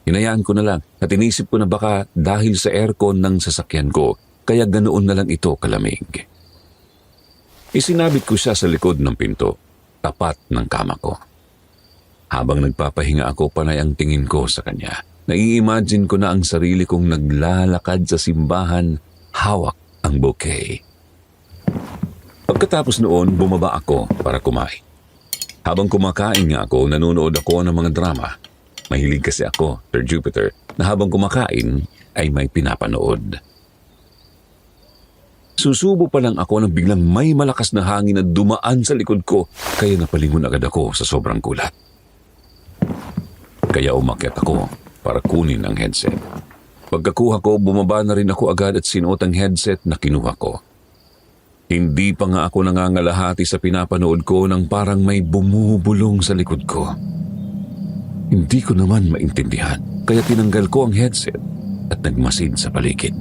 Hinayaan ko na lang at inisip ko na baka dahil sa aircon ng sasakyan ko, kaya ganoon na lang ito kalamig. Isinabit ko siya sa likod ng pinto, tapat ng kama ko. Habang nagpapahinga ako, panay ang tingin ko sa kanya. Nai-imagine ko na ang sarili kong naglalakad sa simbahan, hawak ang bouquet. Pagkatapos noon, bumaba ako para kumain. Habang kumakain nga ako, nanonood ako ng mga drama. Mahilig kasi ako, Sir Jupiter, na habang kumakain ay may pinapanood. Susubo pa lang ako nang biglang may malakas na hangin na dumaan sa likod ko, kaya napalingon agad ako sa sobrang kulat. Kaya umakyat ako para kunin ang headset. Pagkakuha ko, bumaba na rin ako agad at sinuot ang headset na kinuha ko. Hindi pa nga ako nangangalahati sa pinapanood ko nang parang may bumubulong sa likod ko. Hindi ko naman maintindihan, kaya tinanggal ko ang headset at nagmasid sa paligid.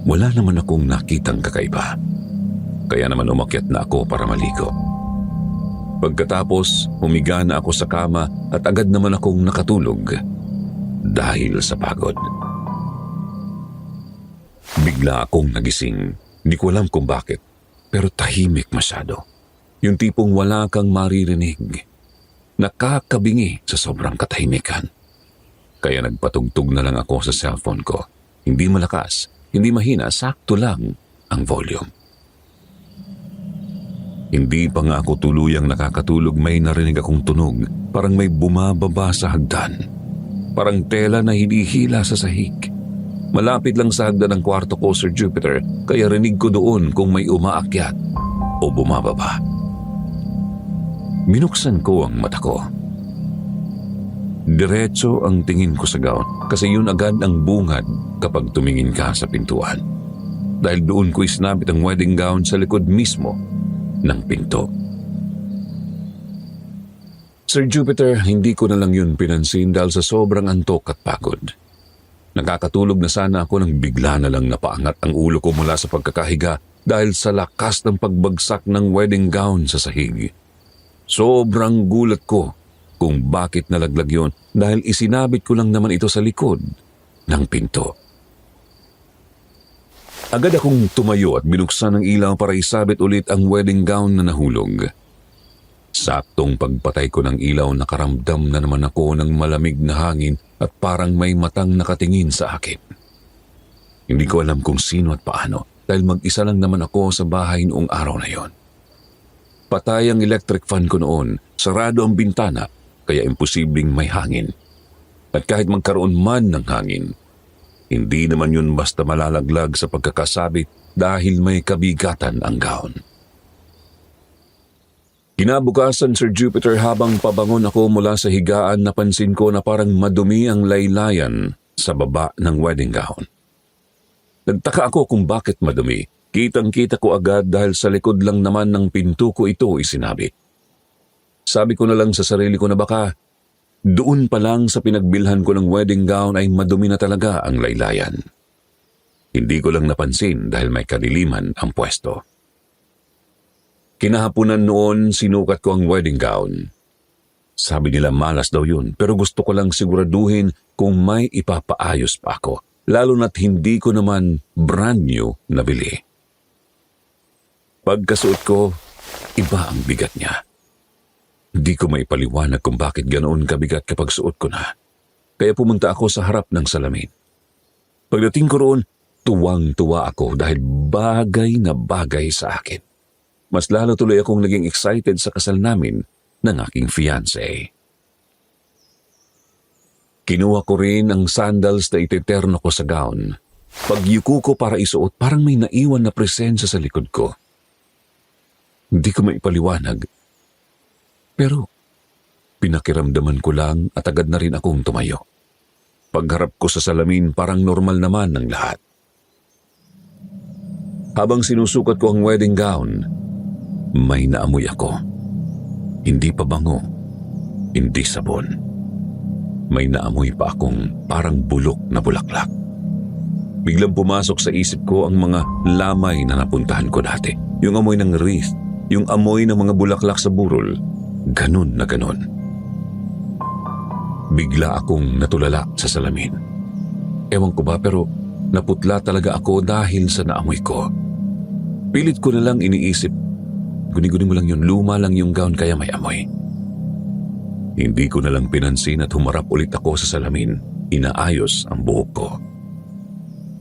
Wala naman akong nakitang kakaiba, kaya naman umakyat na ako para maligo. Pagkatapos, humiga na ako sa kama at agad naman akong nakatulog dahil sa pagod. Bigla akong nagising. Hindi ko alam kung bakit, pero tahimik masyado. Yung tipong wala kang maririnig. Nakakabingi sa sobrang katahimikan. Kaya nagpatugtog na lang ako sa cellphone ko. Hindi malakas, hindi mahina, sakto lang ang volume. Hindi pa nga ako tuluyang nakakatulog, may narinig akong tunog. Parang may bumababa sa hagdan. Parang tela na hinihila sa sahig. Malapit lang sa hagdan ng kwarto ko, Sir Jupiter, kaya rinig ko doon kung may umaakyat o bumababa. Binuksan ko ang mata ko. Diretso ang tingin ko sa gown kasi yun agad ang bungad kapag tumingin ka sa pintuan. Dahil doon ko isinabit ang wedding gown sa likod mismo ng pinto. Sir Jupiter, hindi ko na lang yun pinansin dahil sa sobrang antok at pagod. Nakakatulog na sana ako nang bigla na lang napaangat ang ulo ko mula sa pagkakahiga dahil sa lakas ng pagbagsak ng wedding gown sa sahig. Sobrang gulat ko kung bakit nalaglag yun dahil isinabit ko lang naman ito sa likod ng pinto. Agad akong tumayo at binuksan ang ilaw para isabit ulit ang wedding gown na nahulog. Saktong pagpatay ko ng ilaw, nakaramdam na naman ako ng malamig na hangin at parang may matang nakatingin sa akin. Hindi ko alam kung sino at paano dahil mag-isa lang naman ako sa bahay noong araw na yon. Patay ang electric fan ko noon, sarado ang bintana kaya imposibleng may hangin. At kahit magkaroon man ng hangin, hindi naman yun basta malalaglag sa pagkakasabit dahil may kabigatan ang gown. Kinabukasan, Sir Jupiter, habang pabangon ako mula sa higaan, napansin ko na parang madumi ang laylayan sa baba ng wedding gown. Nagtaka ako kung bakit madumi. Kitang-kita ko agad dahil sa likod lang naman ng pinto ko ito isinabit. Sabi ko na lang sa sarili ko na baka doon pa lang sa pinagbilhan ko ng wedding gown ay madumi na talaga ang laylayan. Hindi ko lang napansin dahil may kadiliman ang pwesto. Kinahaponan noon, sinukat ko ang wedding gown. Sabi nila malas daw yun, pero gusto ko lang siguraduhin kung may ipapaayos pa ako, lalo na't hindi ko naman brand new na bili. Pagkasuot ko, iba ang bigat niya. Hindi ko maipaliwanag kung bakit ganoon kabigat kapag suot ko na. Kaya pumunta ako sa harap ng salamin. Pagdating ko roon, tuwang-tuwa ako dahil bagay na bagay sa akin. Mas lalo tuloy akong naging excited sa kasal namin ng aking fiancé. Kinuha ko rin ang sandals na ititerno ko sa gown. Pagyuko ko para isuot, parang may naiwan na presensya sa likod ko. Hindi ko maipaliwanag. Pero pinakiramdaman ko lang at agad na rin akong tumayo. Pagharap ko sa salamin, parang normal naman ang lahat. Habang sinusukat ko ang wedding gown, may naamoy ako. Hindi pa bango, hindi sabon. May naamoy pa akong parang bulok na bulaklak. Biglang pumasok sa isip ko ang mga lamay na napuntahan ko dati. Yung amoy ng wreath, yung amoy ng mga bulaklak sa burol. Ganun na ganun. Bigla akong natulala sa salamin. Ewan ko ba pero naputla talaga ako dahil sa naamoy ko. Pilit ko na lang iniisip, guni-guni mo lang yun, luma lang yung gown kaya may amoy. Hindi ko na lang pinansin at humarap ulit ako sa salamin. Inaayos ang buhok ko.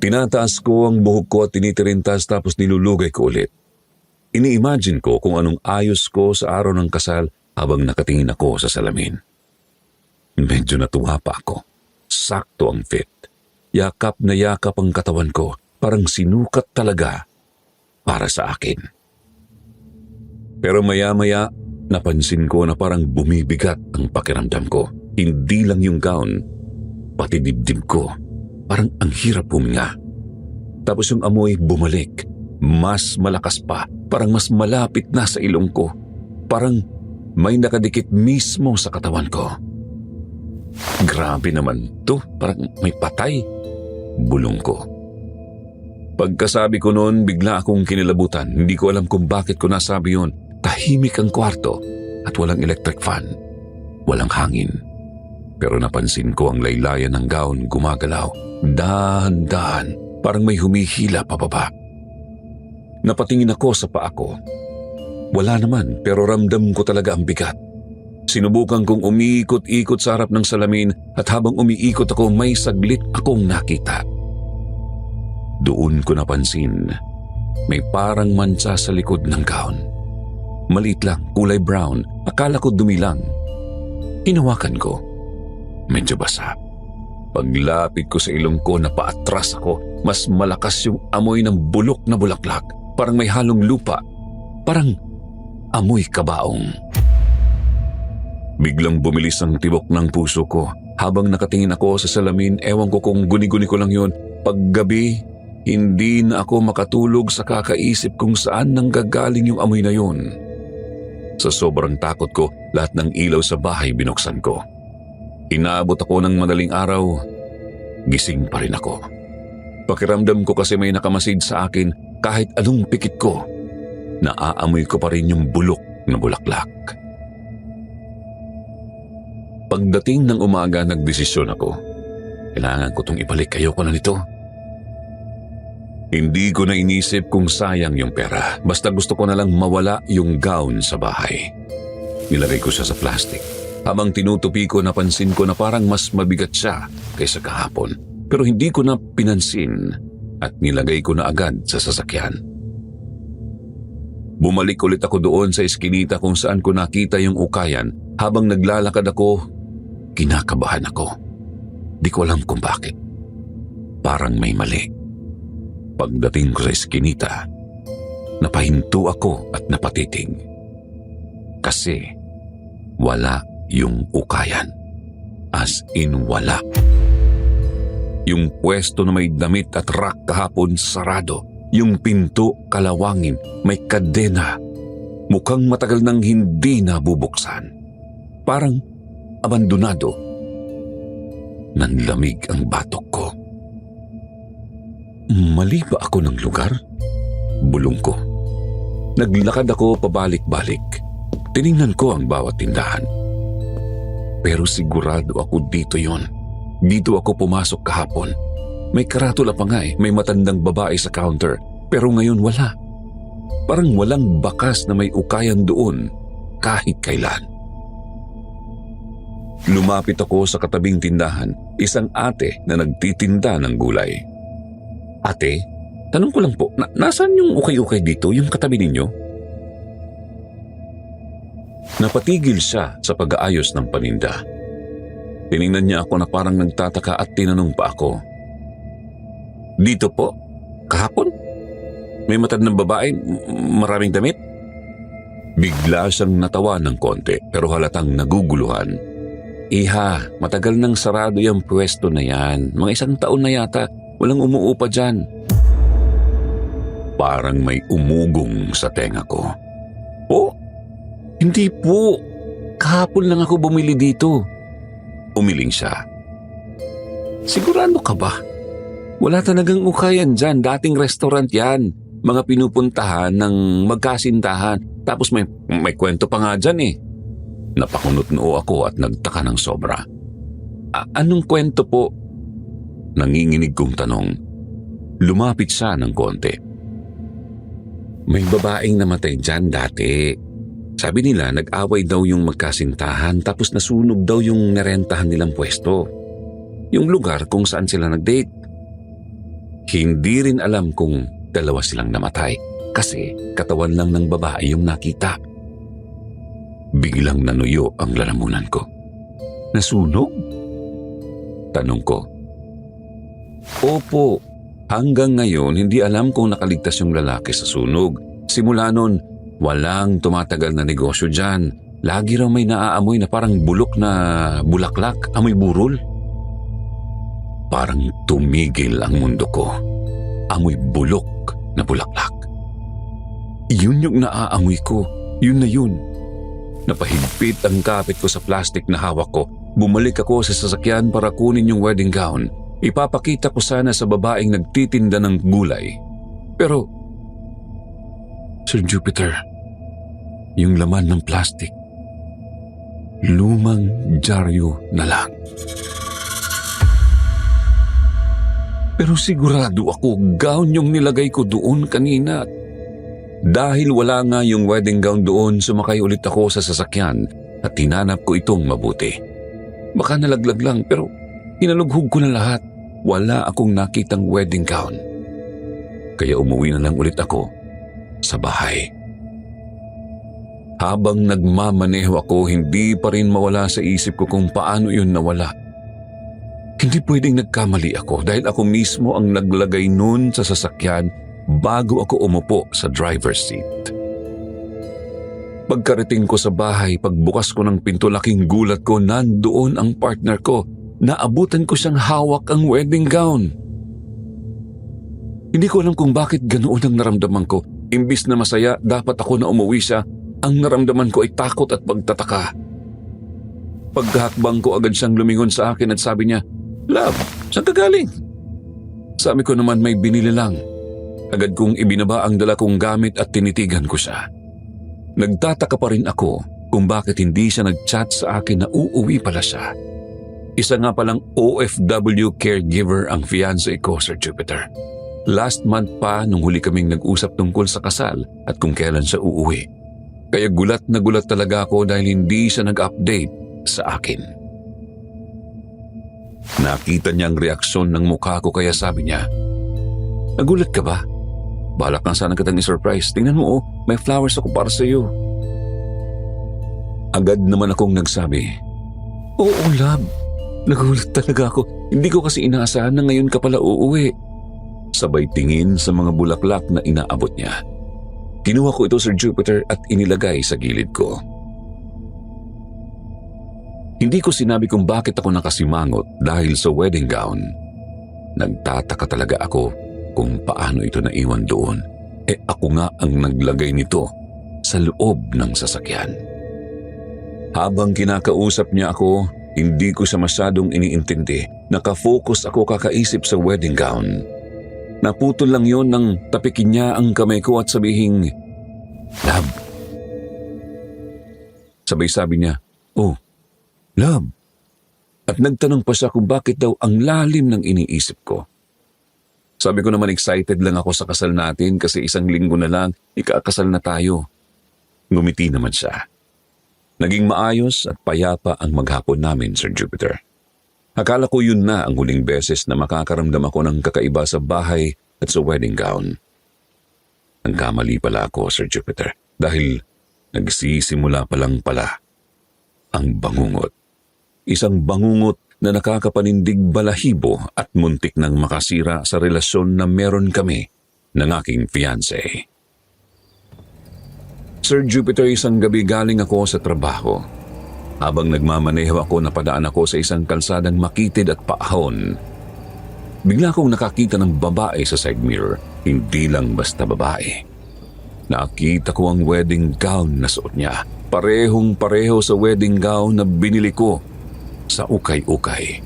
Tinataas ko ang buhok ko at tinitirintas tapos nilulugay ko ulit. Ini-imagine ko kung anong ayos ko sa araw ng kasal habang nakatingin ako sa salamin. Medyo natuwa pa ako. Sakto ang fit. Yakap na yakap ang katawan ko. Parang sinukat talaga para sa akin. Pero maya-maya, napansin ko na parang bumibigat ang pakiramdam ko. Hindi lang yung gown, pati dibdib ko. Parang ang hirap huminga. Tapos yung amoy bumalik. Mas malakas pa. Parang mas malapit na sa ilong ko. Parang may nakadikit mismo sa katawan ko. Grabe naman to. Parang may patay. Bulong ko. Pagkasabi ko noon, bigla akong kinilabutan. Hindi ko alam kung bakit ko nasabi yun. Tahimik ang kwarto at walang electric fan. Walang hangin. Pero napansin ko ang laylayan ng gown gumagalaw. Dahan-dahan. Parang may humihila pababa. Napatingin ako sa paa ko. Wala naman, pero ramdam ko talaga ang bigat. Sinubukan kong umiikot-ikot sa harap ng salamin at habang umiikot ako, may saglit akong nakita. Doon ko napansin, may parang mansa sa likod ng gown. Maliit lang, kulay brown, akala ko dumi lang. Hinawakan ko, medyo basa. Paglapit ko sa ilong ko, napaatras ako. Mas malakas yung amoy ng bulok na bulaklak. Parang may halong lupa. Parang amoy kabaong. Biglang bumilis ang tibok ng puso ko. Habang nakatingin ako sa salamin, ewan ko kung guni-guni ko lang yun. Paggabi, hindi na ako makatulog sa kakaisip kung saan nanggagaling yung amoy na yun. Sa sobrang takot ko, lahat ng ilaw sa bahay binuksan ko. Inaabot ako ng madaling araw, gising pa rin ako. Pakiramdam ko kasi may nakamasid sa akin kahit anong pikit ko. Naaamoy ko pa rin yung bulok na bulaklak. Pagdating ng umaga, nagdesisyon ako. Kailangan ko itong ibalik, ayoko na nito. Hindi ko na inisip kung sayang yung pera. Basta gusto ko na lang mawala yung gown sa bahay. Nilagay ko siya sa plastic. Habang tinutupi ko, napansin ko na parang mas mabigat siya kaysa kahapon. Pero hindi ko na pinansin at nilagay ko na agad sa sasakyan. Bumalik ulit ako doon sa eskinita kung saan ko nakita yung ukayan. Habang naglalakad ako, kinakabahan ako. Di ko alam kung bakit. Parang may mali. Pagdating ko sa eskinita, napahinto ako at napatitig. Kasi wala yung ukayan. As in wala. Yung pwesto na may damit at rack kahapon sarado. Yung pinto kalawangin, may kadena. Mukhang matagal nang hindi nabubuksan. Parang abandonado. Nanlamig ang batok ko. Mali ba ako ng lugar? Bulong ko. Naglakad ako pabalik-balik. Tiningnan ko ang bawat tindahan. Pero sigurado ako dito yon. Dito ako pumasok kahapon. May karatula pa nga may matandang babae sa counter. Pero ngayon wala. Parang walang bakas na may ukayan doon kahit kailan. Lumapit ako sa katabing tindahan, isang ate na nagtitinda ng gulay. Ate, tanong ko lang po, nasaan yung ukay-ukay dito, yung katabi ninyo? Napatigil siya sa pag-aayos ng paninda. Tiningnan niya ako na parang nagtataka at tinanong pa ako. Dito po? Kahapon? May matandang babae, maraming damit? Bigla siyang natawa ng konti pero halatang naguguluhan. Iha, matagal nang sarado yung pwesto na yan. Mga 1 taon na yata, walang umuupa dyan. Parang may umugong sa tenga ko. Oh, hindi po. Kahapon lang ako bumili dito. Umiling siya. Sigurado ka ba? Wala talagang ukayan dyan. Dating restaurant yan. Mga pinupuntahan ng magkasintahan. Tapos may kwento pa nga dyan eh. Napakunot noo ako at nagtaka ng sobra. Anong kwento po? Nanginginig kong tanong. Lumapit siya ng konti. May babaeng namatay dyan dati. Sabi nila nag-away daw yung magkasintahan tapos nasunog daw yung nerentahan nilang pwesto. Yung lugar kung saan sila nag-date. Hindi rin alam kung dalawa silang namatay kasi katawan lang ng babae yung nakita. Biglang nanuyo ang lalamunan ko. Nasunog? Tanong ko. Opo, hanggang ngayon hindi alam kung nakaligtas yung lalaki sa sunog. Simula nun, walang tumatagal na negosyo dyan. Lagi raw may naaamoy na parang bulok na bulaklak, amoy burol. Parang tumigil ang mundo ko. Amoy bulok na bulaklak. Yun yung naaamoy ko. Yun na yun. Napahigpit ang kapit ko sa plastic na hawak ko. Bumalik ako sa sasakyan para kunin yung wedding gown. Ipapakita ko sana sa babaeng nagtitinda ng gulay. Pero, Sir Jupiter, yung laman ng plastic, lumang dyaryo na lang. Pero sigurado ako gown yung nilagay ko doon kanina. Dahil wala nga yung wedding gown doon, sumakay ulit ako sa sasakyan at tinanap ko itong mabuti. Baka nalaglag lang pero hinalughog ko na lahat. Wala akong nakitang wedding gown. Kaya umuwi na lang ulit ako sa bahay. Habang nagmamaneho ako, hindi pa rin mawala sa isip ko kung paano yun nawala. Hindi pwedeng nagkamali ako dahil ako mismo ang naglagay nun sa sasakyan bago ako umupo sa driver's seat. Pagkarating ko sa bahay, pagbukas ko ng pinto, laking gulat ko, nandoon ang partner ko. Naabutan ko siyang hawak ang wedding gown. Hindi ko alam kung bakit ganoon ang naramdaman ko. Imbis na masaya, dapat ako na umuwi siya. Ang naramdaman ko ay takot at pagtataka. Pagkahakbang ko, agad siyang lumingon sa akin at sabi niya, "Love, saan ka galing?" Sabi ko naman may binili lang. Agad kong ibinaba ang dala kong gamit at tinitigan ko siya. Nagtataka pa rin ako kung bakit hindi siya nag-chat sa akin na uuwi pala siya. Isa nga palang OFW caregiver ang fiancé ko, Sir Jupiter. Last month pa nung huli kaming nag-usap tungkol sa kasal at kung kailan siya uuwi. Kaya gulat na gulat talaga ako dahil hindi siya nag-update sa akin. Nakita niya ang reaksyon ng mukha ko kaya sabi niya, "Nagulat ka ba? Balak na sana kitang i-surprise. Tingnan mo may flowers ako para sa iyo." Agad naman akong nagsabi, "Oo, love. Nagulat talaga ako. Hindi ko kasi inaasahan na ngayon ka pala uuwi." Sabay tingin sa mga bulaklak na inaabot niya. Kinuha ko ito, Sir Jupiter, at inilagay sa gilid ko. Hindi ko sinabi kung bakit ako nakasimangot dahil sa wedding gown. Nagtataka talaga ako kung paano ito naiwan doon. Ako nga ang naglagay nito sa loob ng sasakyan. Habang kinakausap niya ako, hindi ko siya masyadong iniintindi. Nakafocus ako kakaisip sa wedding gown. Naputol lang yon nang tapikin niya ang kamay ko at sabihing, "Love." Sabay sabi niya, "Oh, love." At nagtanong pa siya kung bakit daw ang lalim ng iniisip ko. Sabi ko naman excited lang ako sa kasal natin kasi 1 linggo na lang ikakasal na tayo. Ngumiti naman siya. Naging maayos at payapa ang maghapon namin, Sir Jupiter. Akala ko yun na ang huling beses na makakaramdam ako ng kakaiba sa bahay at sa wedding gown. Nagkamali pala ako, Sir Jupiter, dahil nagsisimula pa lang pala ang bangungot. Isang bangungot na nakakapanindig balahibo at muntik nang makasira sa relasyon na meron kami ng aking fiancé. Sir Jupiter, isang gabi galing ako sa trabaho. Habang nagmamaneho ako, napadaan ako sa isang kalsadang makitid at paahon. Bigla akong nakakita ng babae sa side mirror, hindi lang basta babae. Nakita ko ang wedding gown na suot niya, parehong-pareho sa wedding gown na binili ko sa ukay-ukay.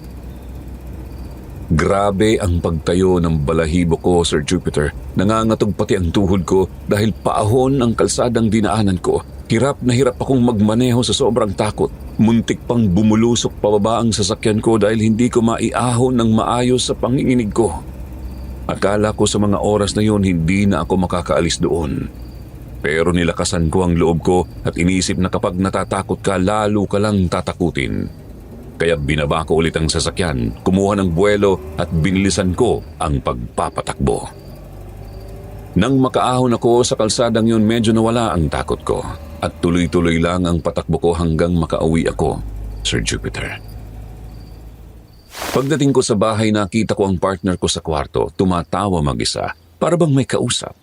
Grabe ang pagtayo ng balahibo ko, Sir Jupiter. Nangangatog pati ang tuhod ko dahil paahon ang kalsadang dinaanan ko. Hirap na hirap akong magmaneho sa sobrang takot. Muntik pang bumulusok pababa ang sasakyan ko dahil hindi ko maiahon ng maayos sa panginginig ko. Akala ko sa mga oras na yon hindi na ako makakaalis doon. Pero nilakasan ko ang loob ko at inisip na kapag natatakot ka, lalo ka lang tatakutin. Kaya binaba ko ulit ang sasakyan, kumuha ng buwelo at binilisan ko ang pagpapatakbo. Nang makaahon ako sa kalsadang yun, medyo nawala ang takot ko at tuloy-tuloy lang ang patakbo ko hanggang makauwi ako, Sir Jupiter. Pagdating ko sa bahay, nakita ko ang partner ko sa kwarto, tumatawa mag-isa, para bang may kausap.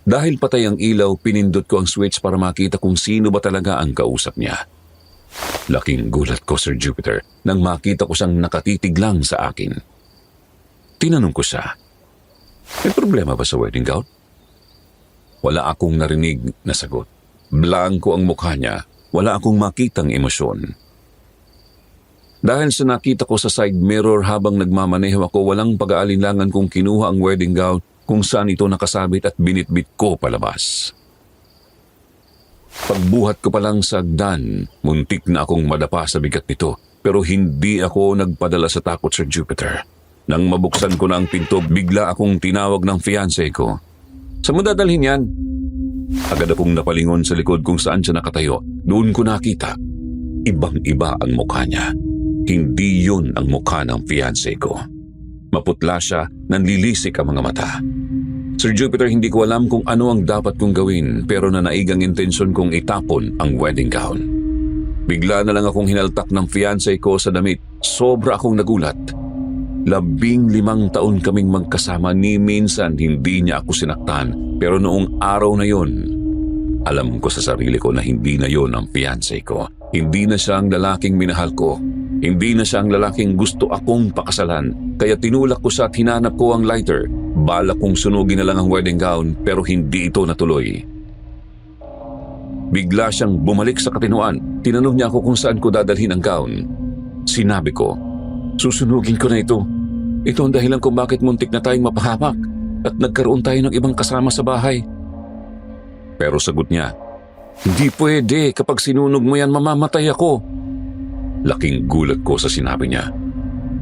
Dahil patay ang ilaw, pinindot ko ang switch para makita kung sino ba talaga ang kausap niya. Laking gulat ko, Sir Jupiter, nang makita ko siyang nakatitig lang sa akin. Tinanong ko siya, "May problema ba sa wedding gown?" Wala akong narinig na sagot. Blanko ang mukha niya, wala akong makitang emosyon. Dahil sa nakita ko sa side mirror habang nagmamaneho ako, walang pag-aalinlangan kung kinuha ang wedding gown kung saan ito nakasabit at binitbit ko palabas. Pagbuhat ko pa lang sa hagdan, muntik na akong madapa sa bigat nito, pero hindi ako nagpadala sa takot, Sir Jupiter. Nang mabuksan ko na ang pinto, bigla akong tinawag ng fiancé ko. "Saan mo dadalhin yan?" Agad akong napalingon sa likod kung saan siya nakatayo. Doon ko nakita, ibang-iba ang mukha niya. Hindi yun ang mukha ng fiancé ko. Maputla siya, nanlilisik ang mga mata. Sir Jupiter, hindi ko alam kung ano ang dapat kong gawin, pero nanaig ang intensyon kong itapon ang wedding gown. Bigla na lang akong hinaltak ng fiancé ko sa damit. Sobra akong nagulat. 15 taon kaming magkasama, ni minsan hindi niya ako sinaktan, pero noong araw na yon, alam ko sa sarili ko na hindi na yon ang fiancé ko. Hindi na siya ang lalaking minahal ko. Hindi na siya ang lalaking gusto akong pakasalan. Kaya tinulak ko siya at hinanap ko ang lighter. Balak kong sunugin na lang ang wedding gown, pero hindi ito natuloy. Bigla siyang bumalik sa katinoan. Tinanong niya ako kung saan ko dadalhin ang gown. Sinabi ko, "Susunugin ko na ito. Ito ang dahilan kung bakit muntik na tayong mapahamak at nagkaroon tayo ng ibang kasama sa bahay." Pero sagot niya, "Hindi pwede. Kapag sinunog mo yan, mamamatay ako." Laking gulat ko sa sinabi niya.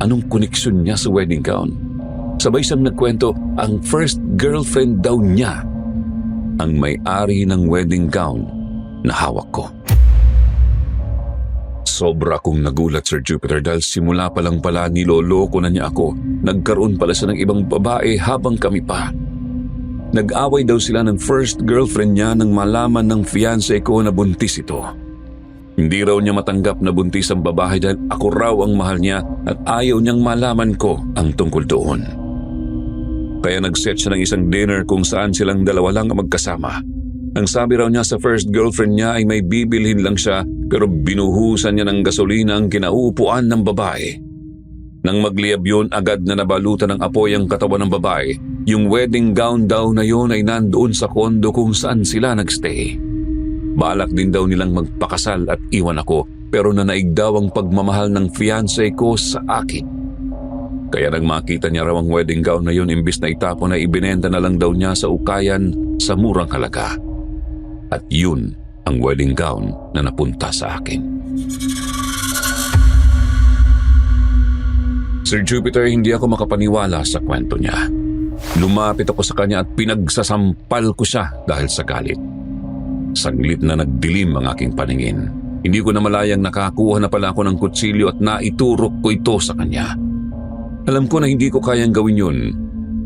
Anong koneksyon niya sa wedding gown? Sabay siyang nagkwento, ang first girlfriend daw niya ang may-ari ng wedding gown na hawak ko. Sobra akong nagulat, Sir Jupiter, dahil simula pa lang pala niloloko na niya ako. Nagkaroon pala siya ng ibang babae habang kami pa. Nag-away daw sila ng first girlfriend niya nang malaman ng fiancé ko na buntis ito. Hindi raw niya matanggap na buntis ang babae dahil ako raw ang mahal niya at ayaw niyang malaman ko ang tungkol doon. Kaya nag-set siya ng isang dinner kung saan silang dalawa lang ang magkasama. Ang sabi raw niya sa first girlfriend niya ay may bibilhin lang siya, pero binuhusan niya ng gasolina ang kinauupuan ng babae. Nang magliyab yun, agad na nabalutan ng apoy ang katawan ng babae. Yung wedding gown daw na yun ay nandoon sa kondo kung saan sila nagstay. Balak din daw nilang magpakasal at iwan ako, pero nanaig daw ang pagmamahal ng fiancé ko sa akin. Kaya nang makita niya raw ang wedding gown na yun, imbis na itapon ay ibinenta na lang daw niya sa ukayan sa murang halaga. At yun ang wedding gown na napunta sa akin. Sir Jupiter, hindi ako makapaniwala sa kwento niya. Lumapit ako sa kanya at pinagsasampal ko siya dahil sa galit. Saglit na nagdilim ang aking paningin. Hindi ko na malayang nakakuha na pala ako ng kutsilyo at naiturok ko ito sa kanya. Alam ko na hindi ko kayang gawin yun.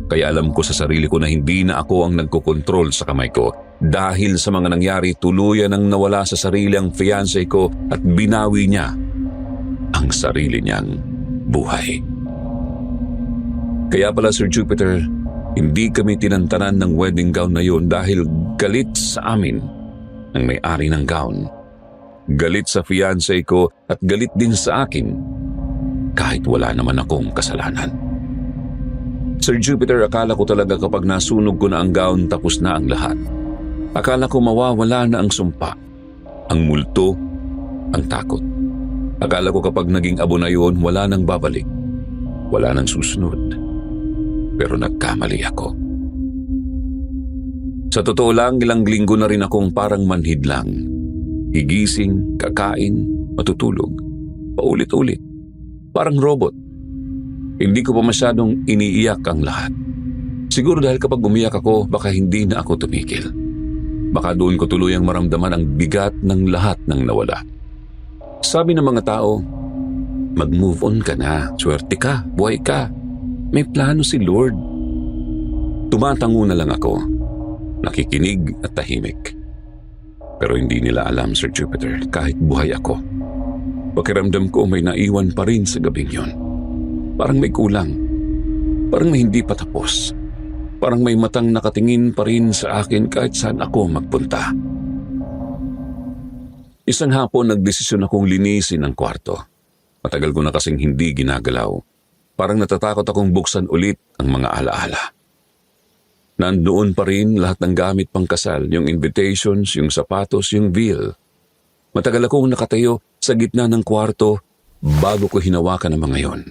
Kaya alam ko sa sarili ko na hindi na ako ang nagkokontrol sa kamay ko. Dahil sa mga nangyari, tuluyan ang nawala sa sarili ang fiancé ko at binawi niya ang sarili niyang buhay. Kaya pala, Sir Jupiter, hindi kami tinantanan ng wedding gown na yun dahil galit sa amin ang may-ari ng gown. Galit sa fiancé ko at galit din sa akin kahit wala naman akong kasalanan. Sir Jupiter, akala ko talaga kapag nasunog ko na ang gown tapos na ang lahat. Akala ko mawawala na ang sumpa, ang multo, ang takot. Akala ko kapag naging abo na yun, wala nang babalik. Wala nang susunod. Pero nagkamali ako. Sa totoo lang, ilang linggo na rin akong parang manhid lang. Gigising, kakain, matutulog. Paulit-ulit. Parang robot. Hindi ko pa masyadong iniiyak ang lahat. Siguro dahil kapag umiyak ako, baka hindi na ako tumigil. Baka doon ko tuluyang maramdaman ang bigat ng lahat ng nawala. Sabi ng mga tao, mag-move on ka na, swerte ka, buhay ka. May plano si Lord. Tumatango na lang ako, nakikinig at tahimik. Pero hindi nila alam, Sir Jupiter, kahit buhay ako, pakiramdam ko may naiwan pa rin sa gabing yon. Parang may kulang. Parang may hindi pa tapos. Parang may matang nakatingin pa rin sa akin kahit saan ako magpunta. Isang hapon, nagdesisyon akong linisin ang kwarto. Matagal ko na kasing hindi ginagalaw. Parang natatakot akong buksan ulit ang mga alaala. Nandoon pa rin lahat ng gamit pang kasal, yung invitations, yung sapatos, yung veil. Matagal akong nakatayo sa gitna ng kwarto bago ko hinawakan ang mga yon.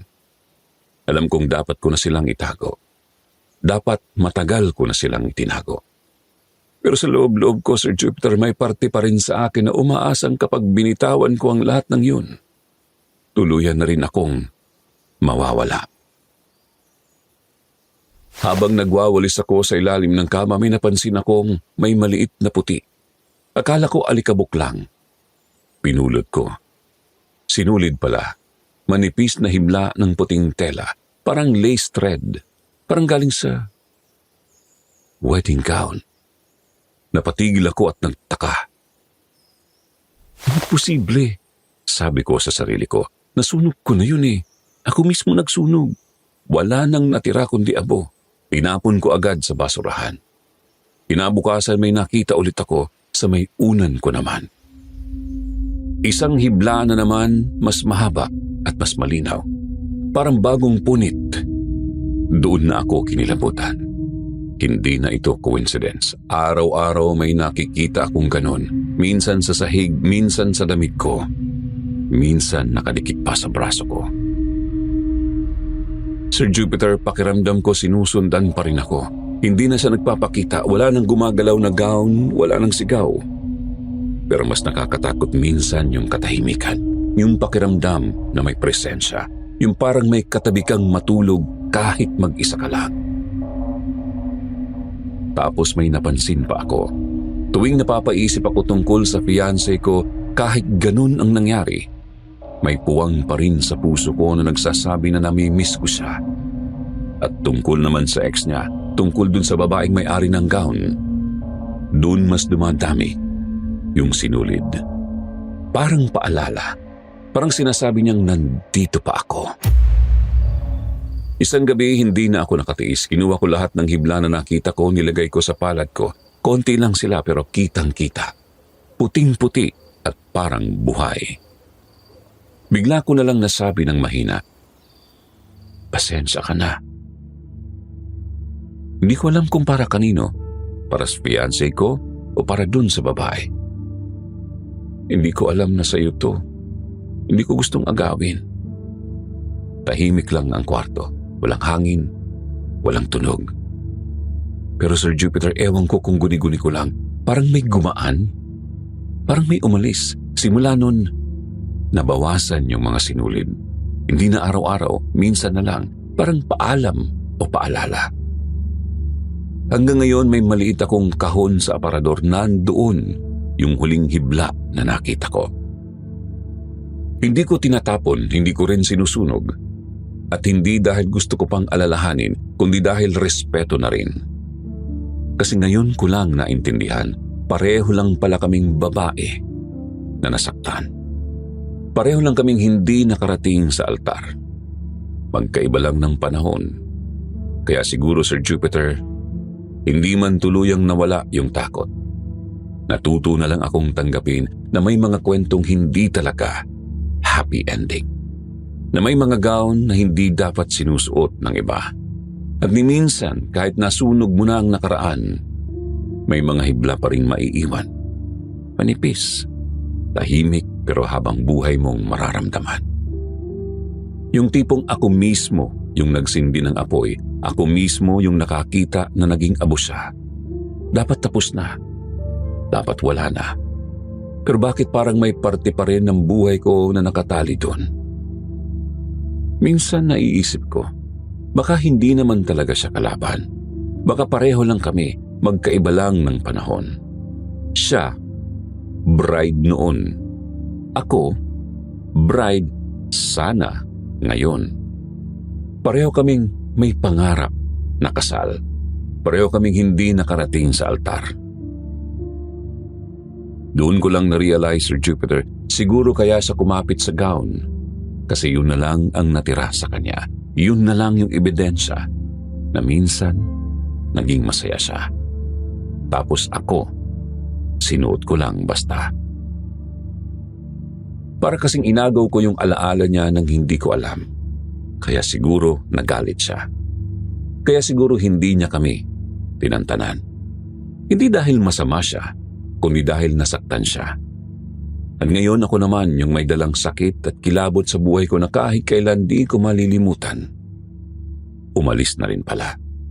Alam kong dapat ko na silang itago. Dapat matagal ko na silang itinago. Pero sa loob-loob ko, Sir Jupiter, may parte pa rin sa akin na umaasang kapag binitawan ko ang lahat ng yun, tuluyan na rin akong mawawala. Habang nagwawalis ako sa ilalim ng kama, may napansin akong may maliit na puti. Akala ko alikabok lang. Pinulot ko. Sinulid pala. Manipis na himla ng puting tela. Parang lace thread. Parang galing sa wedding gown. Napatigil ako at nagtaka. Imposible, sabi ko sa sarili ko. Nasunog ko na yun eh. Ako mismo nagsunog. Wala nang natira kundi abo. Tinapon ko agad sa basurahan. Kinabukasan may nakita ulit ako sa may unan ko naman. Isang hibla na naman, mas mahaba at mas malinaw. Parang bagong punit. Doon na ako kinilabutan. Hindi na ito coincidence. Araw-araw may nakikita akong ganon. Minsan sa sahig, minsan sa damit ko. Minsan nakadikit pa sa braso ko. Sir Jupiter, pakiramdam ko sinusundan pa rin ako. Hindi na siya nagpapakita, wala nang gumagalaw na gown, wala nang sigaw. Pero mas nakakatakot minsan yung katahimikan, yung pakiramdam na may presensya, yung parang may katabi kang matulog kahit mag-isa ka lang. Tapos may napansin pa ako. Tuwing napapaisip ako tungkol sa fiancé ko, kahit ganun ang nangyari, may puwang pa rin sa puso ko na nagsasabi na namimiss ko siya. At tungkol naman sa ex niya, tungkol dun sa babaeng may-ari ng gown, dun mas dumadami yung sinulid. Parang paalala, parang sinasabi niyang nandito pa ako. Isang gabi, hindi na ako nakatiis. Kinuha ko lahat ng hibla na nakita ko, nilagay ko sa palad ko. Konti lang sila pero kitang-kita. Puting-puti at parang buhay. Bigla ko na lang nasabi ng mahina, pasensya ka na. Hindi ko alam kung para kanino, para sa fiancé ko o para dun sa babae. Hindi ko alam na sa'yo to. Hindi ko gustong agawin. Tahimik lang ang kwarto. walang hangin, walang tunog. Pero Sir Jupiter, ewan ko kung guni-guni ko lang, parang may gumaan. Parang may umalis. Simula nun, nabawasan yung mga sinulid. Hindi na araw-araw, minsan na lang, parang paalam o paalala. Hanggang ngayon may maliit akong kahon sa aparador, nandoon yung huling hibla na nakita ko. Hindi ko tinatapon, hindi ko rin sinusunog. At hindi dahil gusto ko pang alalahanin, kundi dahil respeto na rin. Kasi ngayon ko lang naintindihan, pareho lang pala kaming babae na nasaktan. Pareho lang kaming hindi nakarating sa altar. Magkaiba lang ng panahon. Kaya siguro, Sir Jupiter, hindi man tuluyang nawala yung takot. Natuto na lang akong tanggapin na may mga kwentong hindi talaga happy ending. Na may mga gown na hindi dapat sinusuot ng iba. At ni minsan, kahit nasunog mo na ang nakaraan, may mga hibla pa rin maiiwan. Manipis, tahimik pero habang buhay mong mararamdaman. Yung tipong ako mismo yung nagsindi ng apoy, ako mismo yung nakakita na naging abo siya. Dapat tapos na. Dapat wala na. Pero bakit parang may parte pa rin ng buhay ko na nakatali doon? Minsan naiisip ko, baka hindi naman talaga siya kalaban. Baka pareho lang kami, magkaiba lang ng panahon. Siya, bride noon. Ako, bride sana ngayon. Pareho kaming may pangarap na kasal. Pareho kaming hindi nakarating sa altar. Doon ko lang na-realize, Sir Jupiter, siguro kaya siya kumapit sa gown. Kasi yun na lang ang natira sa kanya. Yun na lang yung ebidensya na minsan naging masaya siya. Tapos ako, sinuot ko lang basta. Para kasing inagaw ko yung alaala niya nang hindi ko alam. Kaya siguro nagalit siya. Kaya siguro hindi niya kami tinantanan. Hindi dahil masama siya, kundi dahil nasaktan siya. At ngayon ako naman yung may dalang sakit at kilabot sa buhay ko na kahit kailan di ko malilimutan. Umalis na rin pala.